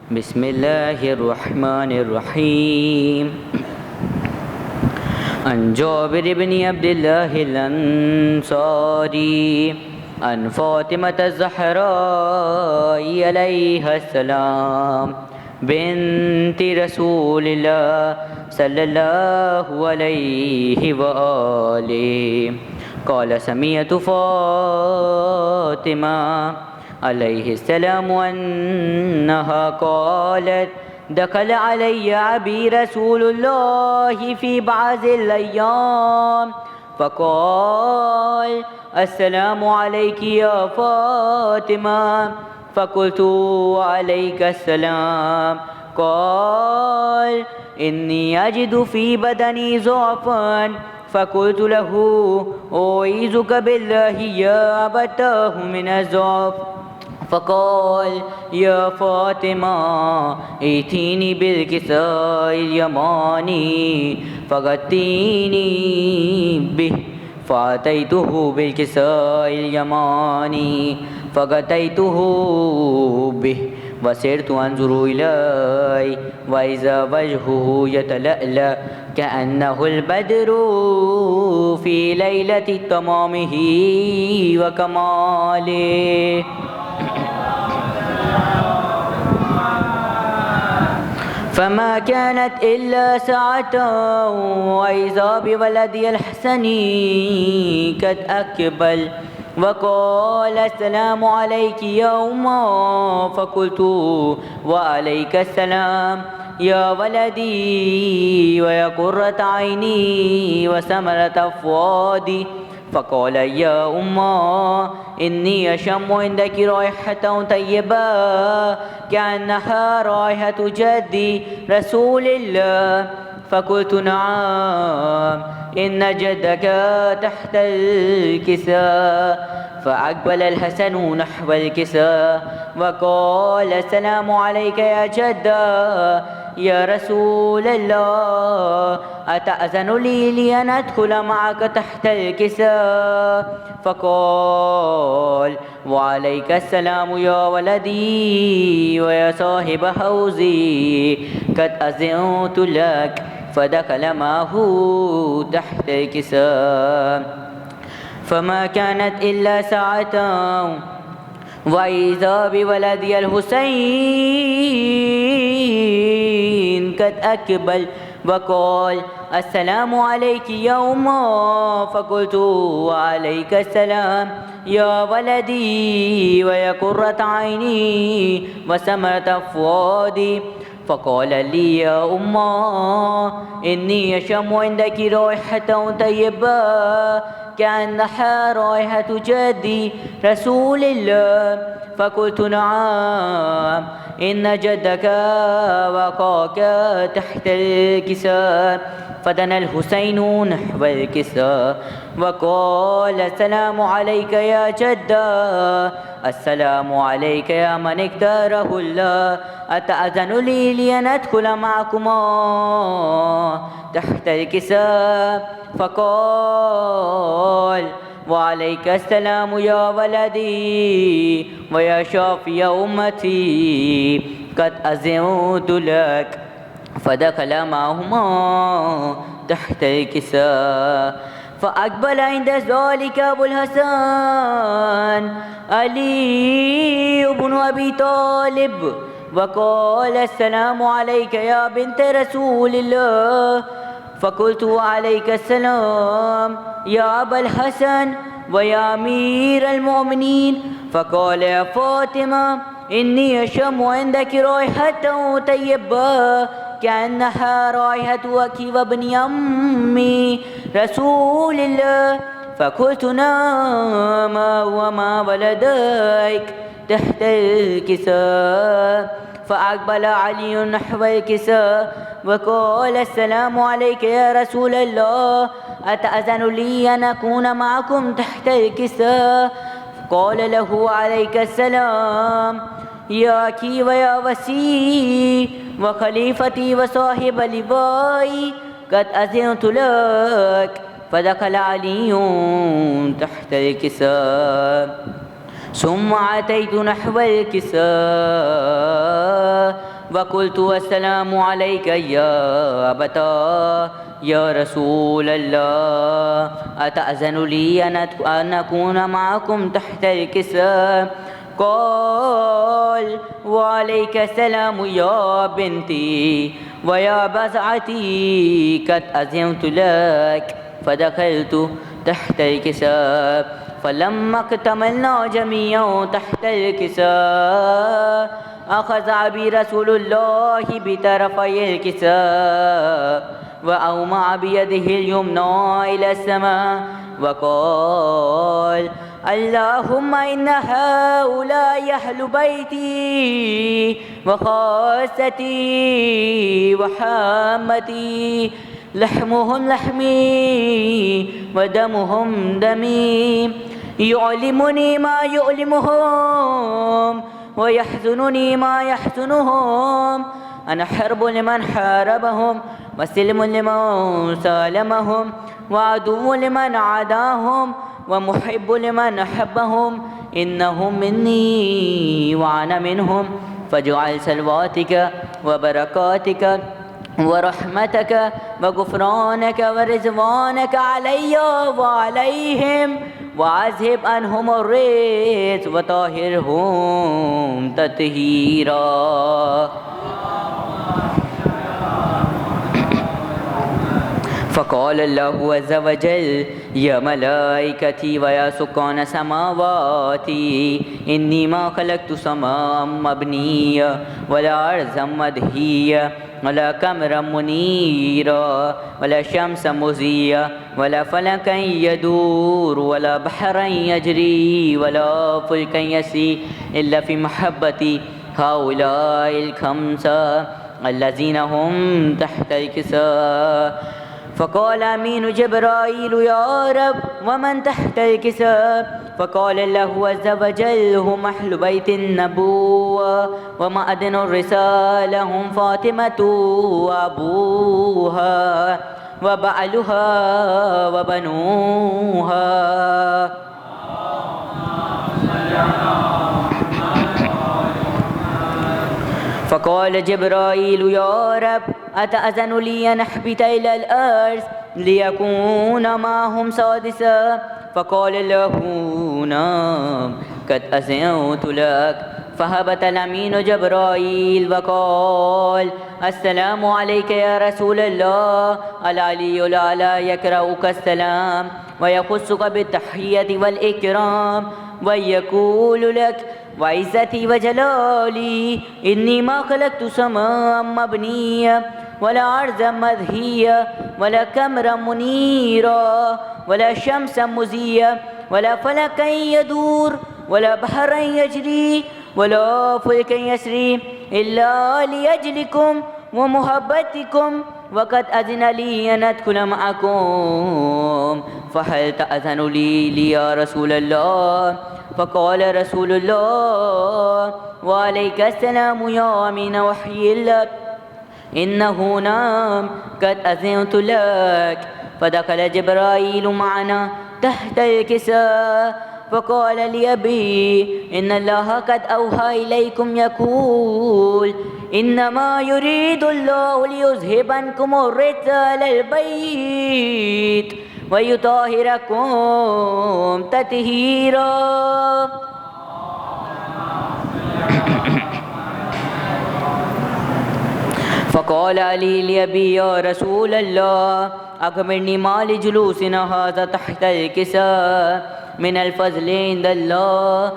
بسم الله الرحمن الرحيم. عن جابر بن عبد الله الأنصاري عن فاطمة الزهراء عليها السلام بنت رسول الله صلى الله عليه وآله قال سمعت فاطمة عليه السلام أنها قالت دخل علي أبي رسول الله في بعض الأيام فقال السلام عليك يا فاطمة، فقلت وعليك السلام. قال إني أجد في بدني ضعفا، فقلت له أعيذك بالله يا أبتاه من الضعف. فقال يا فاطمة ائتيني بالكساء اليماني فغطيني به، فأتيته بالكساء اليماني فغطيته به وسرت أنظر إليه وإذا وجهه يتلألأ كأنه البدر في ليلة تمامه وكماله. فما كانت إلا ساعة وإذا بولدي الحسن قد أقبل وقال السلام عليك يا أمه، فقلت وعليك السلام يا ولدي ويا قرة عيني وثمرة فؤادي. فقال يا أمه إني أشم عندك رائحة طيبة كأنها رائحة جدي رسول الله. فقلت نعم إن جدك تحت الكساء. فأقبل الحسن نحو الكساء وقال السلام عليك يا جدة يا رسول الله، أتأذن لي لأن أدخل معك تحت الكساء؟ فقال وعليك السلام يا ولدي ويا صاحب حوزي، قد أذنت لك. فدخل معه تحت الكساء. فما كانت إلا ساعة وإذا بولدي الحسين قد أقبل وقال السلام عليك يا أمه، فقلت وعليك السلام يا ولدي ويا قرة عيني وثمرة فؤادي. فقال لي يا أمه إني أشم عندك رائحة طيبة كأنها رائحة جدي رسول الله. فقلت نعم إن جدك وقاك تحت الكساء. فدنا الحسين نحو الكساء وقال السلام عليك يا جدة، السلام عليك يا من اختاره الله، أتأذن لي لأن أدخل معكما تحت الكساء؟ فقال وعليك السلام يا ولدي ويا شافي أمتي، قد أذنت لك. فدخل معهما تحت الكساء. فأقبل عند ذلك أبو الحسن علي بن أبي طالب وقال السلام عليك يا بنت رسول الله. فقلت وعليك السلام يا أبا الحسن ويا أمير المؤمنين. فقال يا فاطمة إني أشم عندك رائحة طيبة كأنها رائحة أخي وابن أمي رسول الله. فقلت نعم وما ولديك تحت الكساء. فأقبل علي نحو الكساء وقال السلام عليك يا رسول الله، أتأذن لي أن أكون معكم تحت الكساء؟ قال له عليك السلام يا أخي ويا وسي وخليفتي وصاحب لوائي، قد أذنت لك. فدخل علي تحت الكساء ثم أتيت نحو الكساء وقلت السلام عليك يا أبتا يا رسول الله أتأذن لي أن أكون معكم تحت الكساء؟ قال وعليك السلام يا بنتي ويا بزعتي قد أذنت لك. فدخلت تحت الكساء فلما اكتملنا جميعا تحت الكساء أخذ بي رسول الله بطرفي الكساء وأومع بيده اليمنى إلى السماء وقال اللهم إن هؤلاء أهل بيتي وخاصتي وحامتي لحمهم لحمي ودمهم دمي يعلمني ما يؤلمهم ويحزنني ما يحزنهم. أنا حرب لمن حاربهم وسلم لمن سالمهم وعدو لمن عاداهم ومحب لمن أحبهم. إنهم مني وأنا منهم. فاجعل سلواتك وبركاتك ورحمتك وغفرانك ورضوانك علي وعليهم وأذهب عنهم الرجس وطهرهم تطهيرا. فقال الله عز وجل يا ملائكتي ويا سكان سماواتي إني ما خلقت سماء مبنيا ولا أرضا مدهيا ولا قمرا منيرا ولا شمسا مضيا ولا فلكا يدور ولا بحرا يجري ولا فلكا يسري إلا في محبتي هؤلاء الخمسة الذين هم تحت الكساء. فقال أمين جبرائيل يا رب ومن تحت الكساء؟ فقال الله عز وجل هم أهل بيت النبوة ومعدن الرسالة هم فاطمة وأبوها وبعلها وبنوها. فقال جبرائيل يا رب أتأذن لي أن أحبط إلى الأرض ليكون معهم سادسا؟ فقال له نعم قد أذنت لك. فهبط الأمين جبرائيل وقال السلام عليك يا رسول الله. العلي الأعلى يقرأك السلام ويخصك بالتحية والإكرام ويقول لك وعزتي وجلالي إني ما خلقت سماء مبنية ولا أرضا مدهية ولا قمرا منيرا ولا شمسا مضيا ولا فلكا يدور ولا بحرا يجري ولا فلكا يسري إلا لأجلكم ومحبتكم وقد أذن لي أن أدخل معكم فهل تأذن لي يا رسول الله؟ فقال رسول الله وعليك السلام يا أمين وحي الله إنه نعم قد أذنت لك. فدخل جبرائيل معنا تحت الكساء فقال لأبي إن الله قد أوحى إليكم يقول إنما يريد الله ليذهب عنكم الرجس أهل البيت ويطهركم تطهيرا. فقال علي لأبي يا رسول الله أخبرني ما لجلوسنا هذا تحت الكساء من الفضل عند الله.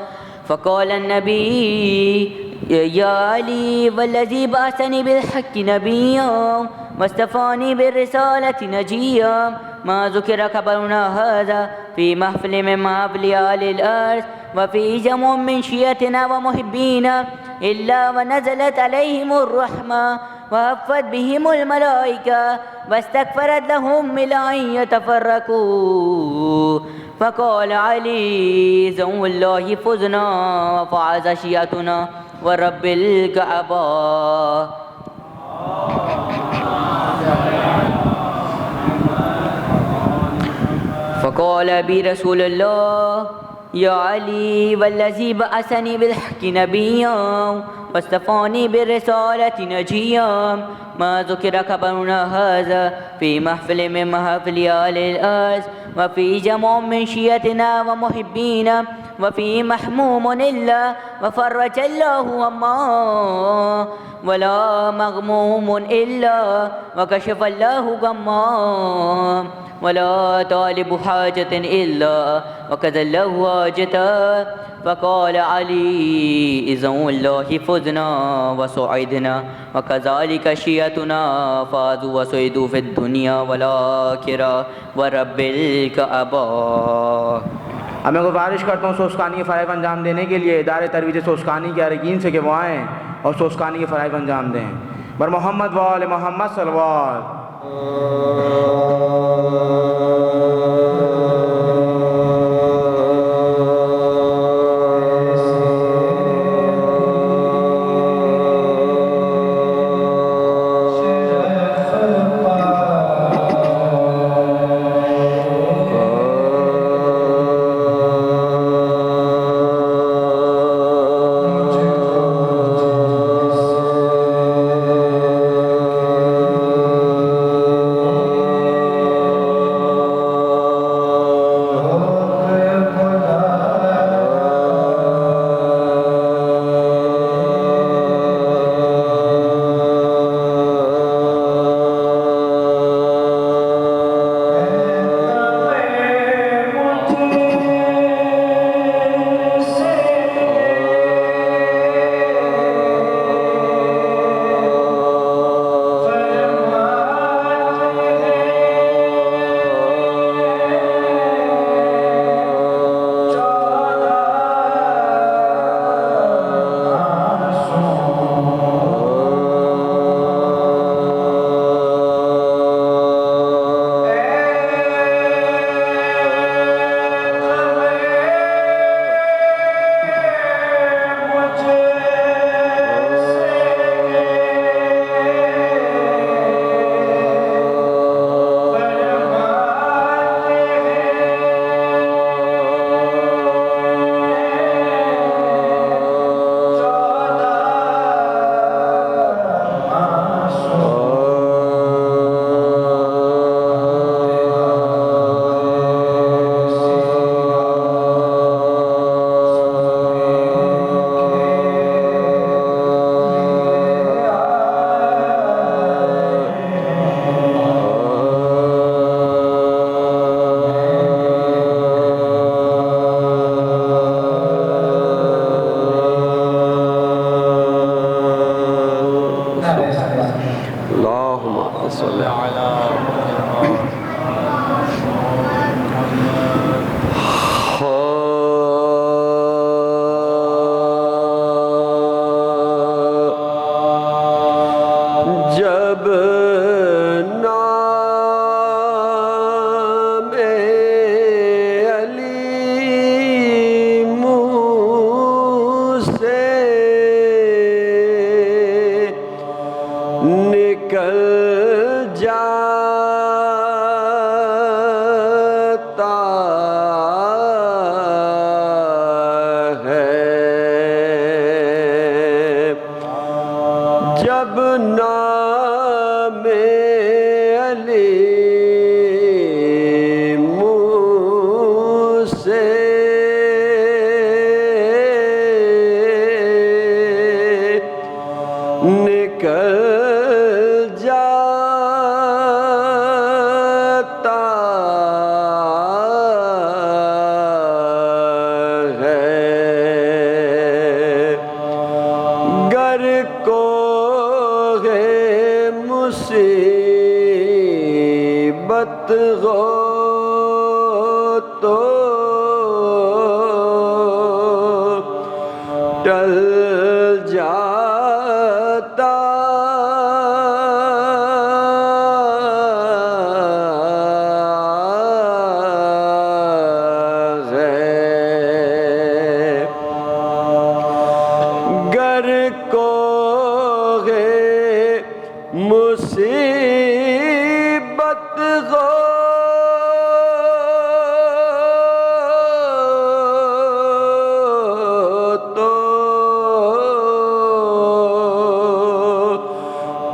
فقال النبي يا علي والذي بعثني بالحق نبيا واصطفاني بالرسالة نجيا ما ذكر خبرنا هذا في محفل من محافل أهل الأرض وفي جمع من شيعتنا ومحبينا إلا ونزلت عليهم الرحمة وهفت بهم الملائكة واستغفرت لهم من أن يتفرقوا. فقال علي زو الله فزنا وفاز شيعتنا ورب الكعبة. فقال بي رسول الله يا علي والذي بعثني بالحق نبيا واصطفاني بالرسالة نجيا ما ذكر خبرنا هذا في محفل من محافل آل الأرض وفي جمع من شيعتنا ومحبينا وفي محموم إلا وفرج الله عما ولا مغموم إلا وكشف الله غما ولا طالب حاجة إلا وكذا الله حاجته فقال علي إذا والله فزنا وسعدنا وكذلك شيعتنا فازوا وسعدوا في الدنيا والآخرة ورب الكعبة. میں گزارش کرتا ہوں سوسکانی کے فرائض انجام دینے کے لیے ادارے ترویج سوسکانی کے اراکین سے کہ وہ آئیں اور سوسکانی کے فرائض انجام دیں. بر محمد و آل محمد صلوات.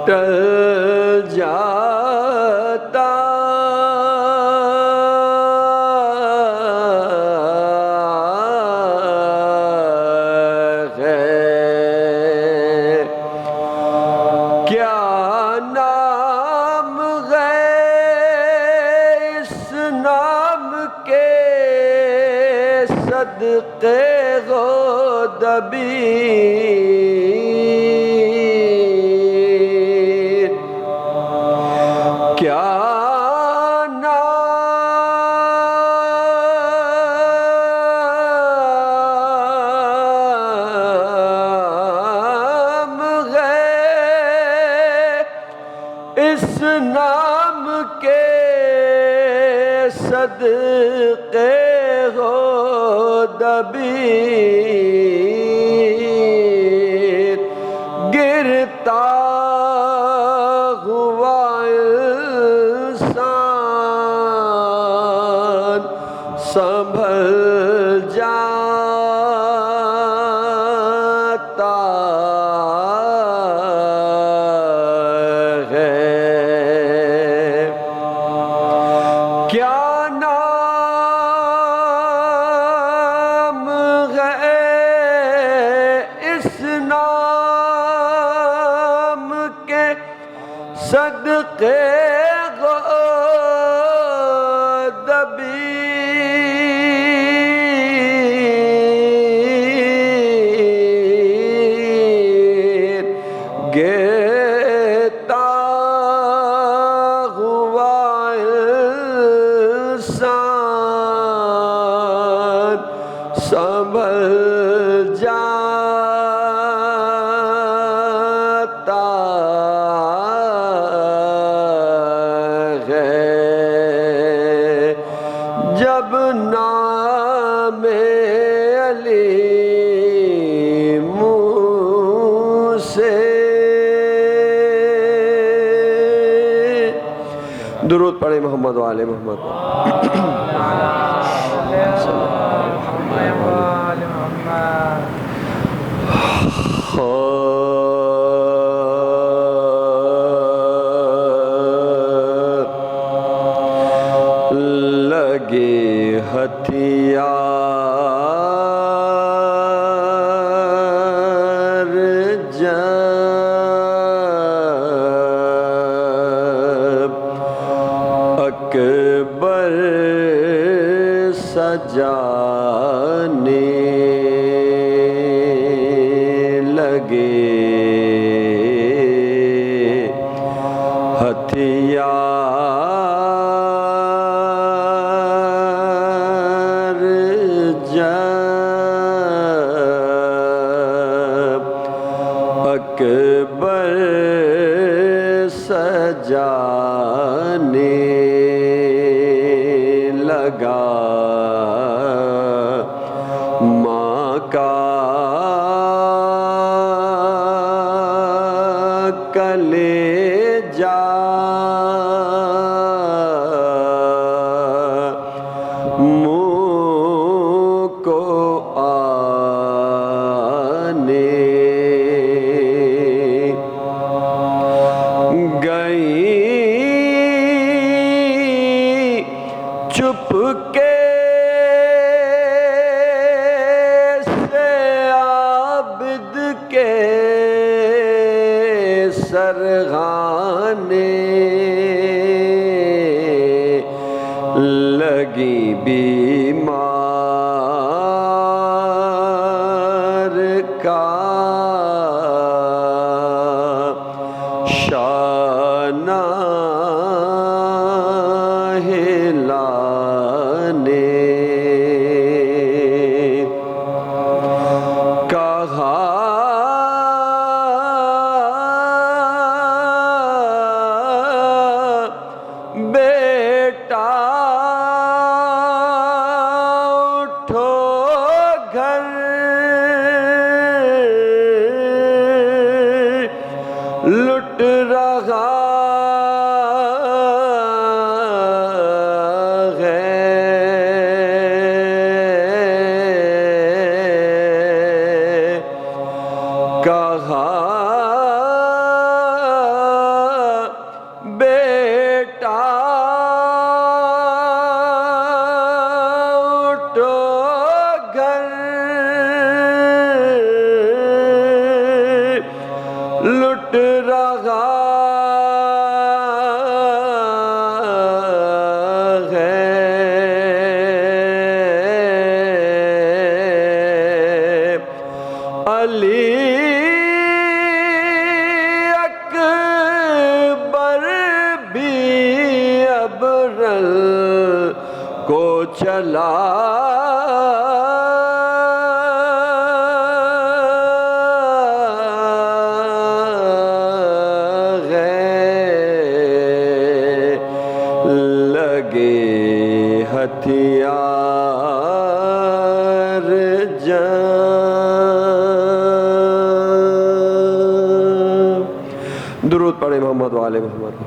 ٹل جاتا ہے، کیا نام ہے اس نام کے صدقے غودبیر، کیا نام ہے اس نام کے صدقے غودبیر، گرتا ہوا انسان سنبھل جاتا ہے، کیا نام ہے اس نام کے صدقے غودبیر، گرتا ہوا انسان سنبھل جاتا ہے، جب نام علی منہ سے درود پڑھے محمد و آل محمد۔ لگے ہتھیار جب اکبر سجانے لگے، ہتھیار جب اکبر سجانے لگا، ماں کا کلیجہ منہ کو آنے گئی، چپ کے سے عابد کے سرغانے لگی، بیمار کا شانہ ہلانے، کہا بیٹا اٹھو گھر، لٹ رہا کہا لٹ رہا ہے علی اکبر بھی ابرل کو چلا ہتھیار جان درود پڑھے محمد و آل محمد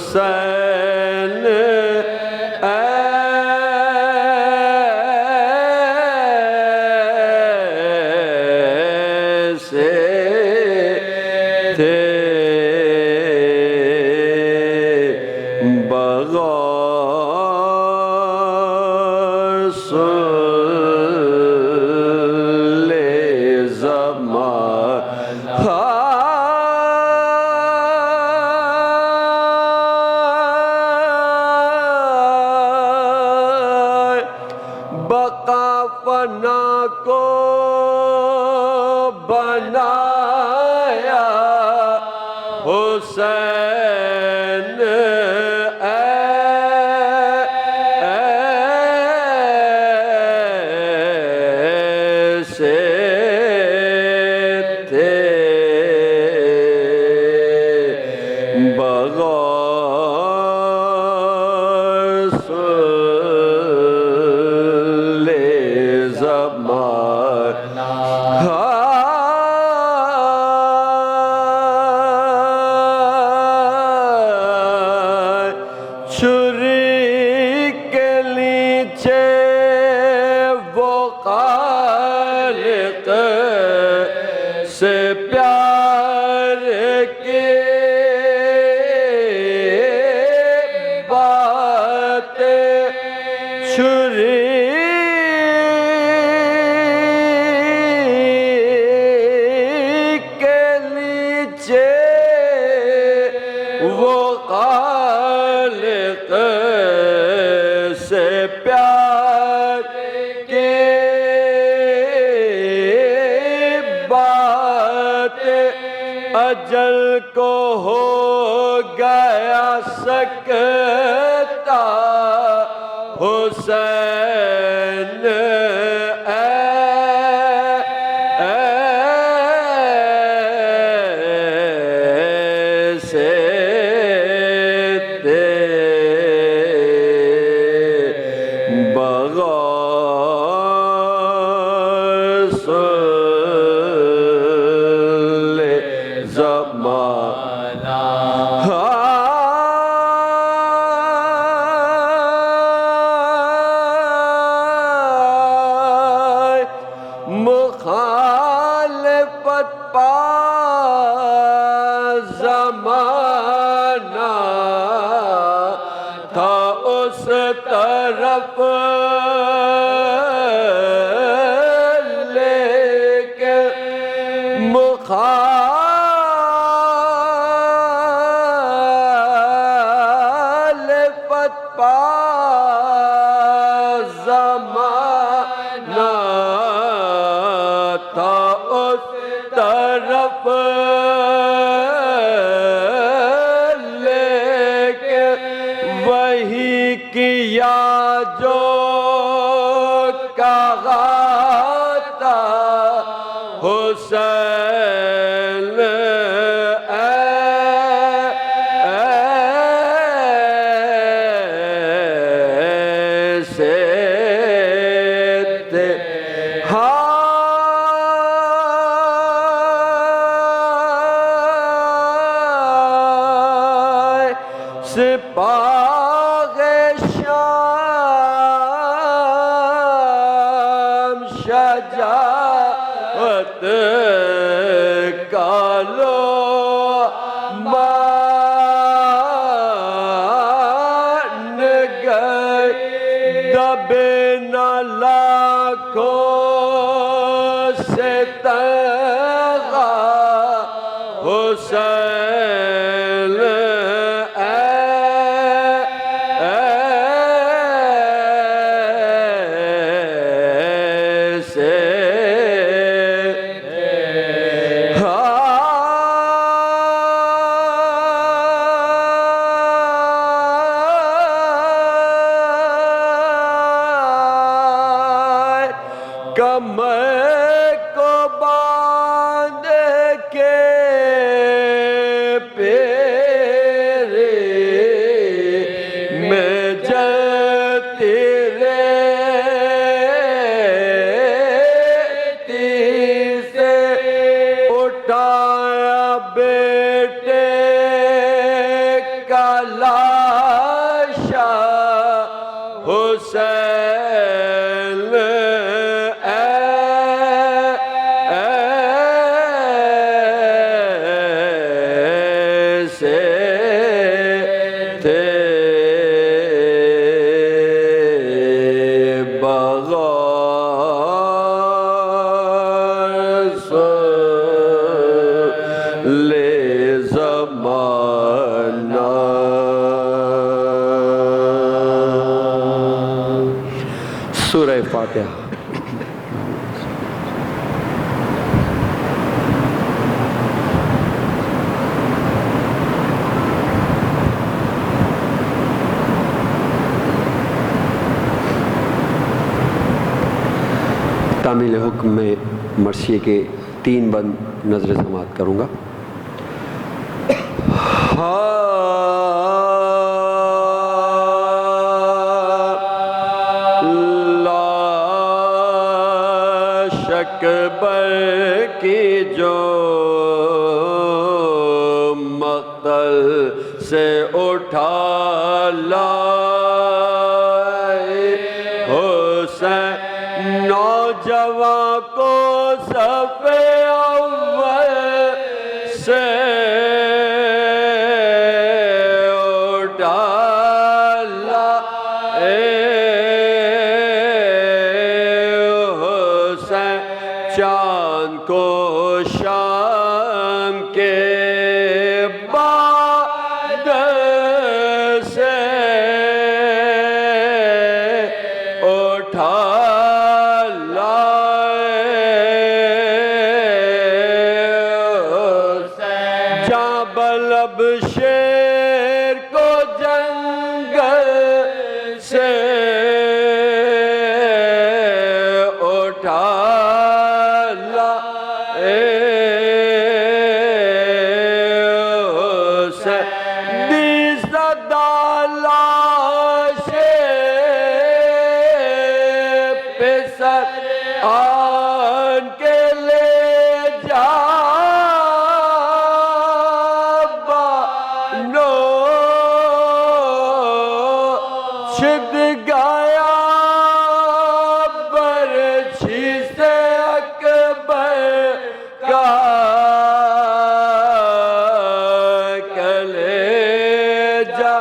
حسین ایسے تھے بغور سن لے زمانہ بقا فنا کو بنایا حسین ایسے تھے بغور سن لے زمانہ چھری کے نیچے وہ خالق سے پیار کی باتیں چھری کے نیچے وہ خالق سے پیار کی باتیں اجل کو ہو گیا سکتا حسین ایسے تھے بغور سن لے زمانہ مخالفت پا زمانہ تھا اس طرف لیکن مخالفت پا زمانہ تھا اس طرف لیکن وہی کیا جو کہا تھا حسین ایسے تھے سپاہ شام شجاعت کالو مان گئے دبے نہ لاکھوں سے تیغا حسین کمر کو باندھ کے پیرے میں جلتی رہتی سے اٹھایا بیٹے کا لاشا حسین سورہ فاتحہ۔ تعمیل حکم میں مرثیے کے 3 بند نظر سماعت کروں گا۔ اکبر کی جو مقتل سے اٹھا لائے حسین نوجوان کو صف اول سے اٹھا لائے چاند کو شام کے بادل سے اٹھا لائے جہاں بلب شیر کو جنگل سے اٹھا آن کے لے جا بانو چھد گایا برچھی سے اکبر کا کلیجہ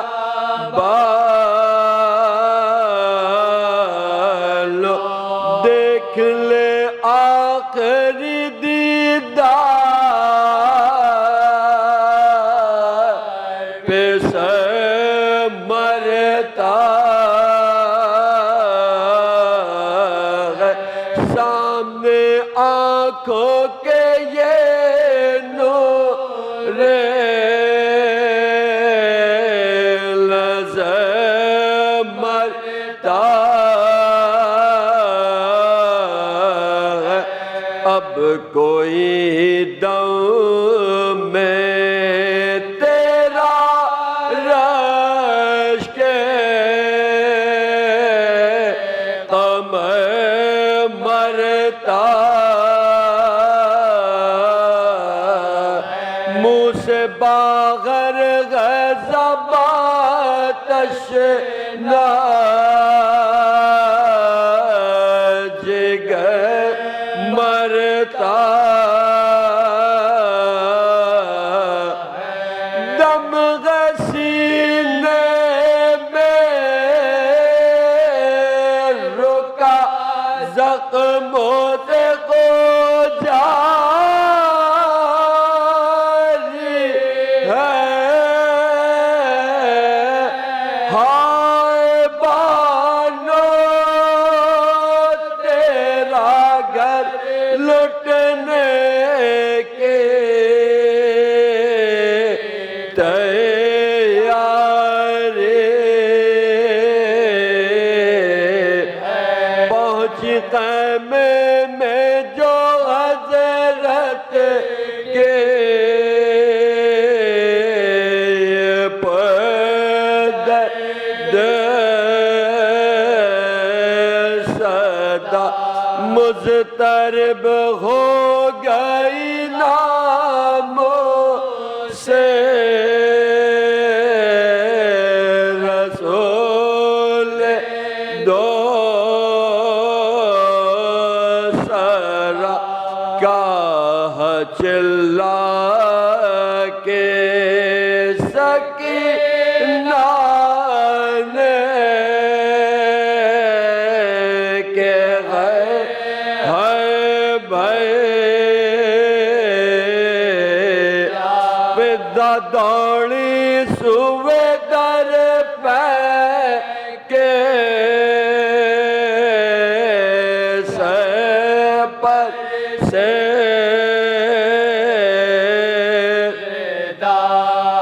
بالو دیکھ لے آخری دیدار پہ سر مرتا ہے سامنے آنکھوں کے یہ نور نظر مرتا اب کوئی دم میں تیرا رشک قمر مرتا منہ سے باہر غضب تشنا جگر مرتا دم سینے میں رکا زخموں سے کو جاری ہے ہائے بانو تیرا گھر لٹنے کے پہنچ خیمے میں جو حضرت کے صدا مضطرب ہو گئی ناموں سے رسول دو سرا کاہ چلا کے سکینہ نے کہ ہے بھائی فضا دوڑی سوے در پہ کے سر پر سے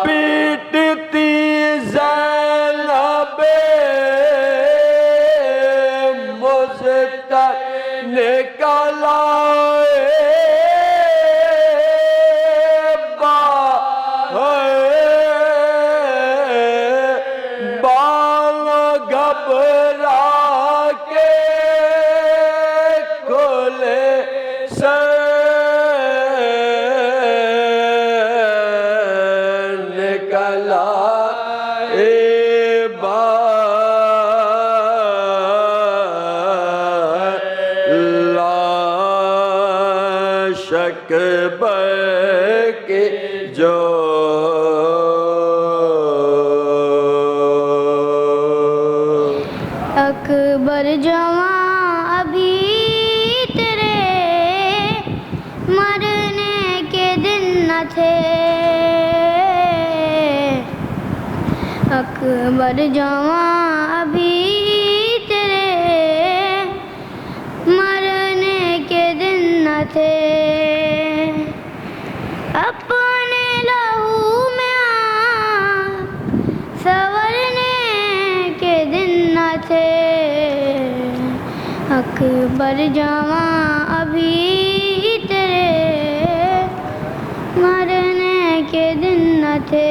پیٹتی زینب مضطر نکلا گھبرا کے کھلے سر نکلا لا شک کے جو اکبر جوان ابھی تیرے مرنے کے دن نہ تھے اکبر جوان ابھی تیرے مرنے کے دن نہ تھے اپنے لہو میں آپ سنورنے کے دن نہ تھے اکبر جوان ابھی تیرے مرنے کے دن نہ تھے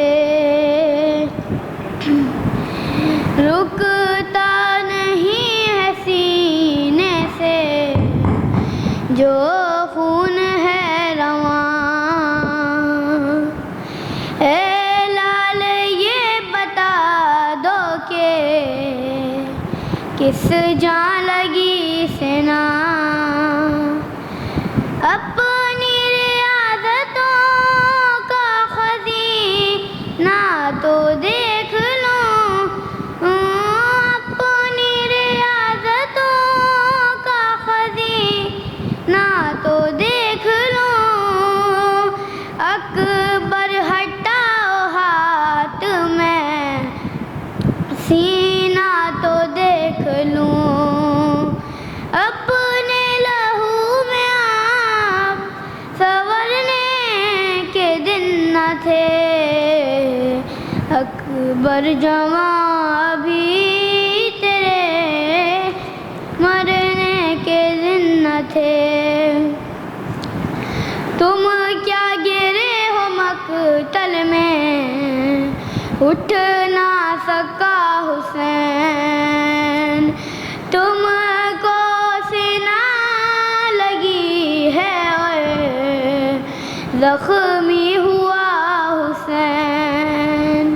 رکتا نہیں ہے سینے سے جو خون ہے رواں اے لال یہ بتا دو کہ کس جان لگی سنا اپنی ریاضتوں کا خزینہ تو دیکھ لوں اپنی ریاضتوں کا خزینہ تو دیکھ لوں اکبر ہٹاؤ ہاتھ میں سینہ تو دیکھ لوں اپنے لہو میں آپ سنورنے کے دن نہ تھے اکبر جوان ابھی تیرے مرنے کے دن نہ تھے تم کیا گرے ہو مقتل میں اٹھ نہ سکا حسین تم کو سینہ لگی ہے اور زخمی ہوا حسین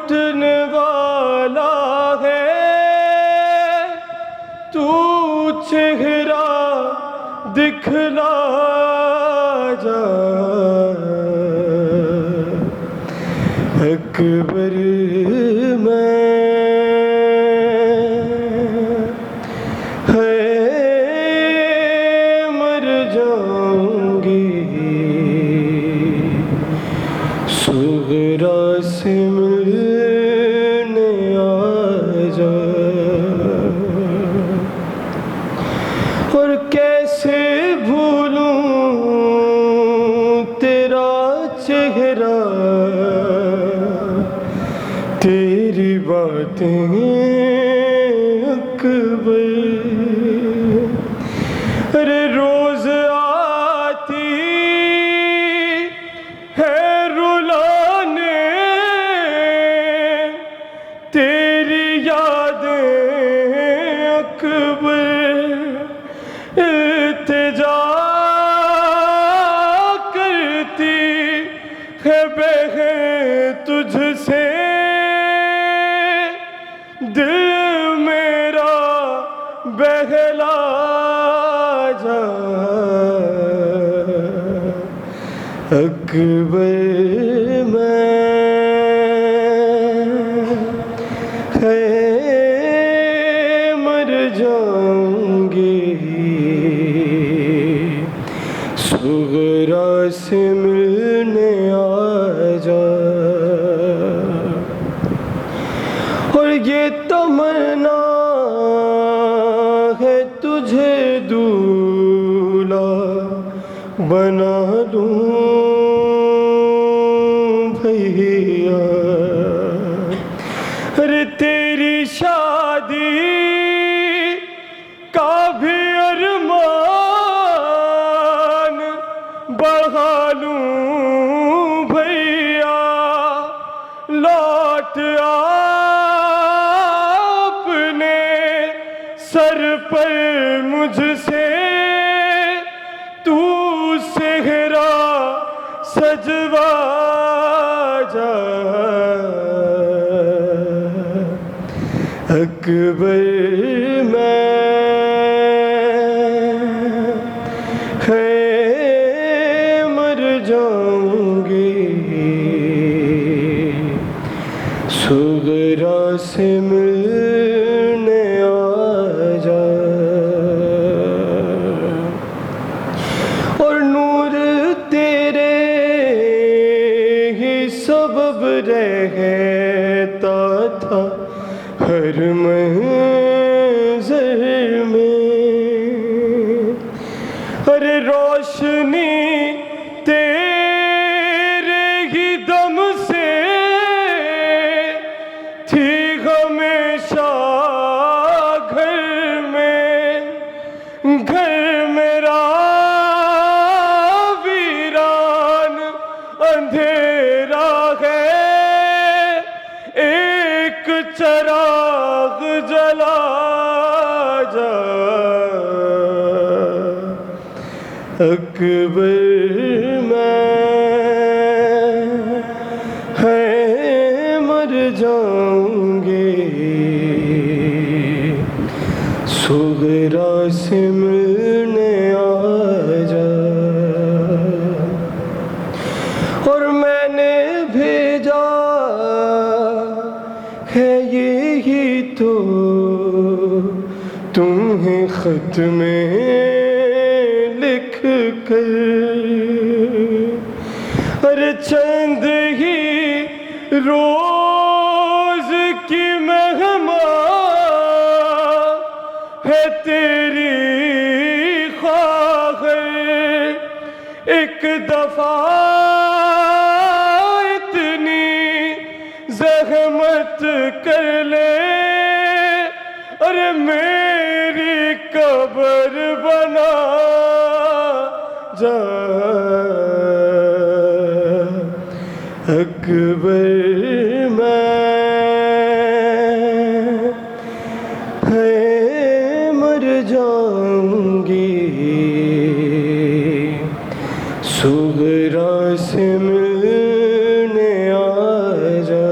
ٹوٹنے والا ہے تو چہرہ دکھلا جا اکبر میں ہے مر جاؤں گی صغرا سے ملنے آ جا اور کیسے بھولوں تیرا چہرہ تیری باتیں اکبر ارے روز آتی ہے رلانے تیری یادیں اکبر التجا کرتی ہے بہن تجھ سے دل میرا بہلا جا اکبر میں ہے مر جاؤں گی صغرا سے ملنے آ جا اور یہ تمنا ہے تجھے دولہا بنا لوں بھیا ارے تیری شادی کا بھی ارمان بڑھا لوں بھیا لوٹ اپنے سر پر مجھ سے تو صحرا سجوا جا اکبر میں ہے مر جاؤں گی صغرا سے ملنے آ جا اور نور تیرے ہی سبب رہتا تھا ہر منظر میں ارے روشنی تیرے ہی دم سے تھی ہمیشہ گھر میرا ویران اندھیرا ہے ایک چراغ جلا جا اکبر میں ہے مر جاؤں گی صغرا سے ملنے آ جا اور میں نے بھیجا ہے یہی تو تمہیں خط میں لکھ کر ارے چند ہی روز کی مہمان ہے تیری خواہر ایک دفعہ اتنی زحمت کر لے ارے میری قبر بنا جا اکبر میں ہے مر جاؤں گی صغرا سے ملنے آ جا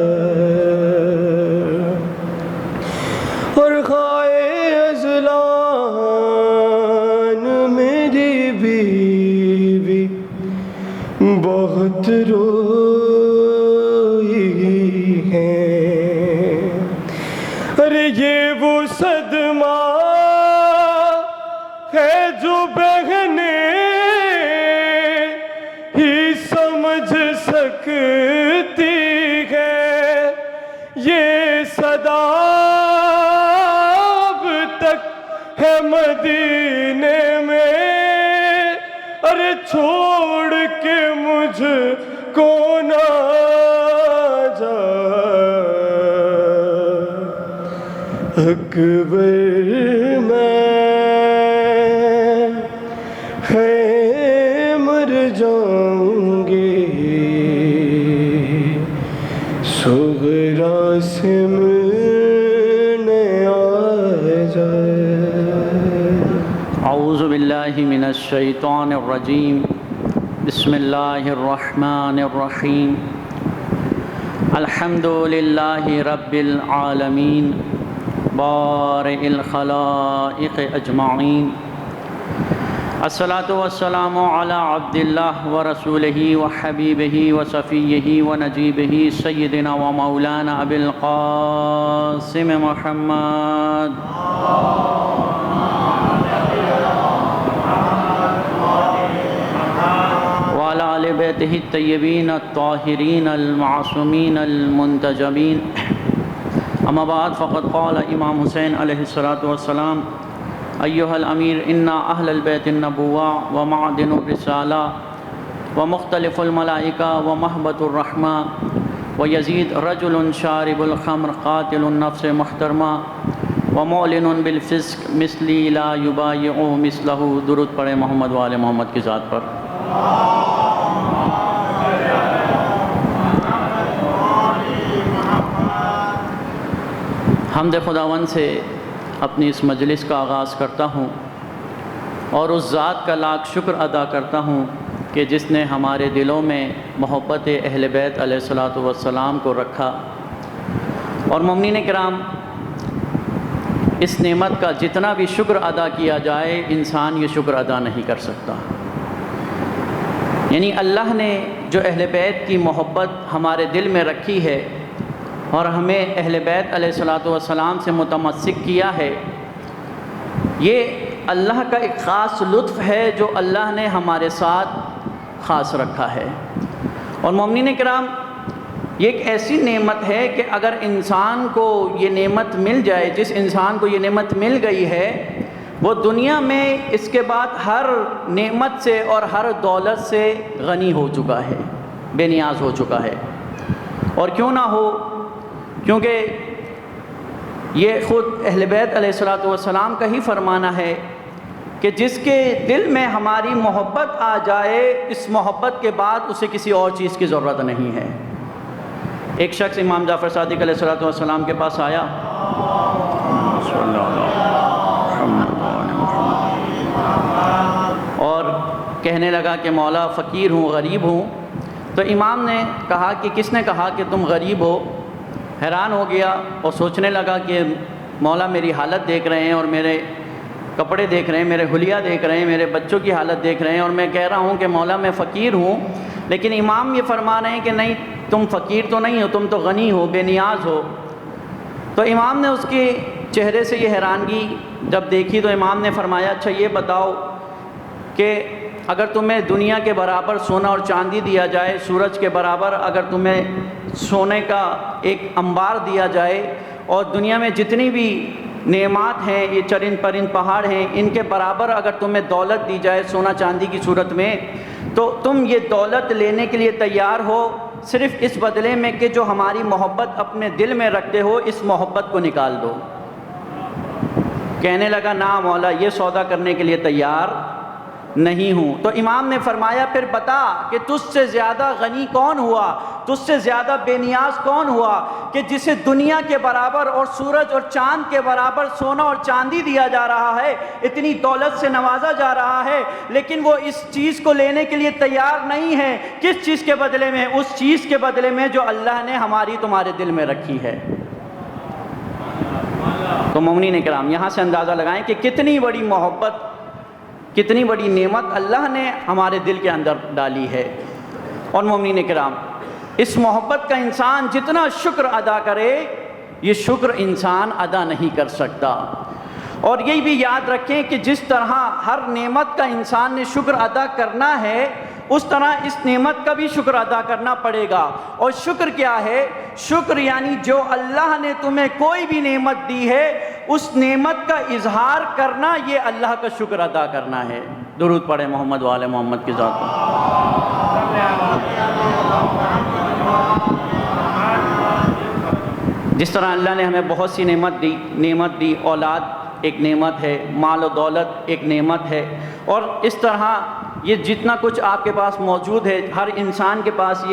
ارے یہ وہ صدمہ ہے جو بہنیں ہی سمجھ سکتی ہے، یہ صدا اب تک ہے مدینے میں، ارے چھوڑ کے مجھ کو نہ جا اکبر میں ہے مر جاؤں گی صغرا سے ملنے آ جائے۔ اعوذ باللہ من الشیطان الرجیم، بسم اللہ الرحمن الرحیم، الحمد للہ رب العالمین بارئ الخلائق اجمعین، الصلاۃ والسلام علی عبد اللہ ورسولہ وحبیبہ وصفیہ ونجیبہ سیدنا ومولانا ابی القاسم محمد وعلی آل بیتہ الطیبین الطاہرین المعصومین المنتجبین، اما بعد فقد قال امام حسین علیہ السلام ایہا الامیر انا اہل البیت النبوہ ومعدن الرسالہ ومختلف الملائکہ ومحبت الرحمہ ویزید رجل شارب الخمر قاتل النفس محترمہ ومعلن بالفسق مثلی لا یبایع مثلہ۔ درود پڑھے محمد وآل محمد کی ذات پر۔ حمد خداوند سے اپنی اس مجلس کا آغاز کرتا ہوں اور اس ذات کا لاکھ شکر ادا کرتا ہوں کہ جس نے ہمارے دلوں میں محبت اہل بیت علیہ السلام کو رکھا۔ اور مومنین کرام، اس نعمت کا جتنا بھی شکر ادا کیا جائے انسان یہ شکر ادا نہیں کر سکتا۔ یعنی اللہ نے جو اہل بیت کی محبت ہمارے دل میں رکھی ہے اور ہمیں اہل بیت علیہ السلام سے متمسک کیا ہے، یہ اللہ کا ایک خاص لطف ہے جو اللہ نے ہمارے ساتھ خاص رکھا ہے۔ اور مومنین کرام، یہ ایک ایسی نعمت ہے کہ اگر انسان کو یہ نعمت مل جائے، جس انسان کو یہ نعمت مل گئی ہے، وہ دنیا میں اس کے بعد ہر نعمت سے اور ہر دولت سے غنی ہو چکا ہے، بے نیاز ہو چکا ہے۔ اور کیوں نہ ہو، کیونکہ یہ خود اہل بیت علیہ السلام کا ہی فرمانا ہے کہ جس کے دل میں ہماری محبت آ جائے، اس محبت کے بعد اسے کسی اور چیز کی ضرورت نہیں ہے۔ ایک شخص امام جعفر صادق علیہ السلام کے پاس آیا اور کہنے لگا کہ مولا فقیر ہوں، غریب ہوں۔ تو امام نے کہا کہ کس نے کہا کہ تم غریب ہو؟ حیران ہو گیا اور سوچنے لگا کہ مولا میری حالت دیکھ رہے ہیں اور میرے کپڑے دیکھ رہے ہیں، میرے حلیہ دیکھ رہے ہیں، میرے بچوں کی حالت دیکھ رہے ہیں، اور میں کہہ رہا ہوں کہ مولا میں فقیر ہوں، لیکن امام یہ فرما رہے ہیں کہ نہیں، تم فقیر تو نہیں ہو، تم تو غنی ہو، بے نیاز ہو۔ تو امام نے اس کے چہرے سے یہ حیرانگی جب دیکھی تو امام نے فرمایا اچھا یہ بتاؤ کہ اگر تمہیں دنیا کے برابر سونا اور چاندی دیا جائے، سورج کے برابر اگر تمہیں سونے کا ایک انبار دیا جائے، اور دنیا میں جتنی بھی نعمات ہیں، یہ چرند پرند پہاڑ ہیں، ان کے برابر اگر تمہیں دولت دی جائے سونا چاندی کی صورت میں، تو تم یہ دولت لینے کے لیے تیار ہو صرف اس بدلے میں کہ جو ہماری محبت اپنے دل میں رکھتے ہو، اس محبت کو نکال دو۔ کہنے لگا نا مولا، یہ سودا کرنے کے لیے تیار نہیں ہوں۔ تو امام نے فرمایا پھر بتا کہ تجھ سے زیادہ غنی کون ہوا، تجھ سے زیادہ بے نیاز کون ہوا کہ جسے دنیا کے برابر اور سورج اور چاند کے برابر سونا اور چاندی دیا جا رہا ہے، اتنی دولت سے نوازا جا رہا ہے، لیکن وہ اس چیز کو لینے کے لیے تیار نہیں ہے۔ کس چیز کے بدلے میں؟ اس چیز کے بدلے میں جو اللہ نے ہماری تمہارے دل میں رکھی ہے۔ تو مومنین کرام، یہاں سے اندازہ لگائیں کہ کتنی بڑی محبت، کتنی بڑی نعمت اللہ نے ہمارے دل کے اندر ڈالی ہے۔ اور مومنین کرام، اس محبت کا انسان جتنا شکر ادا کرے یہ شکر انسان ادا نہیں کر سکتا۔ اور یہ بھی یاد رکھیں کہ جس طرح ہر نعمت کا انسان نے شکر ادا کرنا ہے، اس طرح اس نعمت کا بھی شکر ادا کرنا پڑے گا۔ اور شکر کیا ہے؟ شکر یعنی جو اللہ نے تمہیں کوئی بھی نعمت دی ہے، اس نعمت کا اظہار کرنا، یہ اللہ کا شکر ادا کرنا ہے۔ درود پڑھیں محمد و آل محمد کی ذات پر۔ جس طرح اللہ نے ہمیں بہت سی نعمت دی، اولاد ایک نعمت ہے، مال و دولت ایک نعمت ہے، اور اس طرح یہ جتنا کچھ آپ کے پاس موجود ہے، ہر انسان کے پاس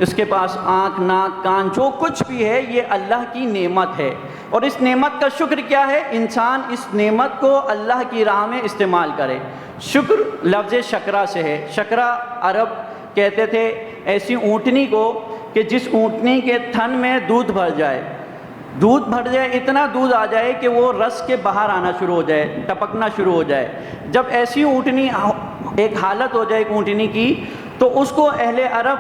اس کے پاس آنکھ، ناک، کان، جو کچھ بھی ہے، یہ اللہ کی نعمت ہے۔ اور اس نعمت کا شکر کیا ہے؟ انسان اس نعمت کو اللہ کی راہ میں استعمال کرے۔ شکر لفظ شکرا سے ہے۔ شکرا عرب کہتے تھے ایسی اونٹنی کو کہ جس اونٹنی کے تھن میں دودھ بھر جائے، اتنا دودھ آ جائے کہ وہ رس کے باہر آنا شروع ہو جائے، ٹپکنا شروع ہو جائے۔ جب ایسی اونٹنی ایک حالت ہو جائے ایک اونٹنی کی، تو اس کو اہل عرب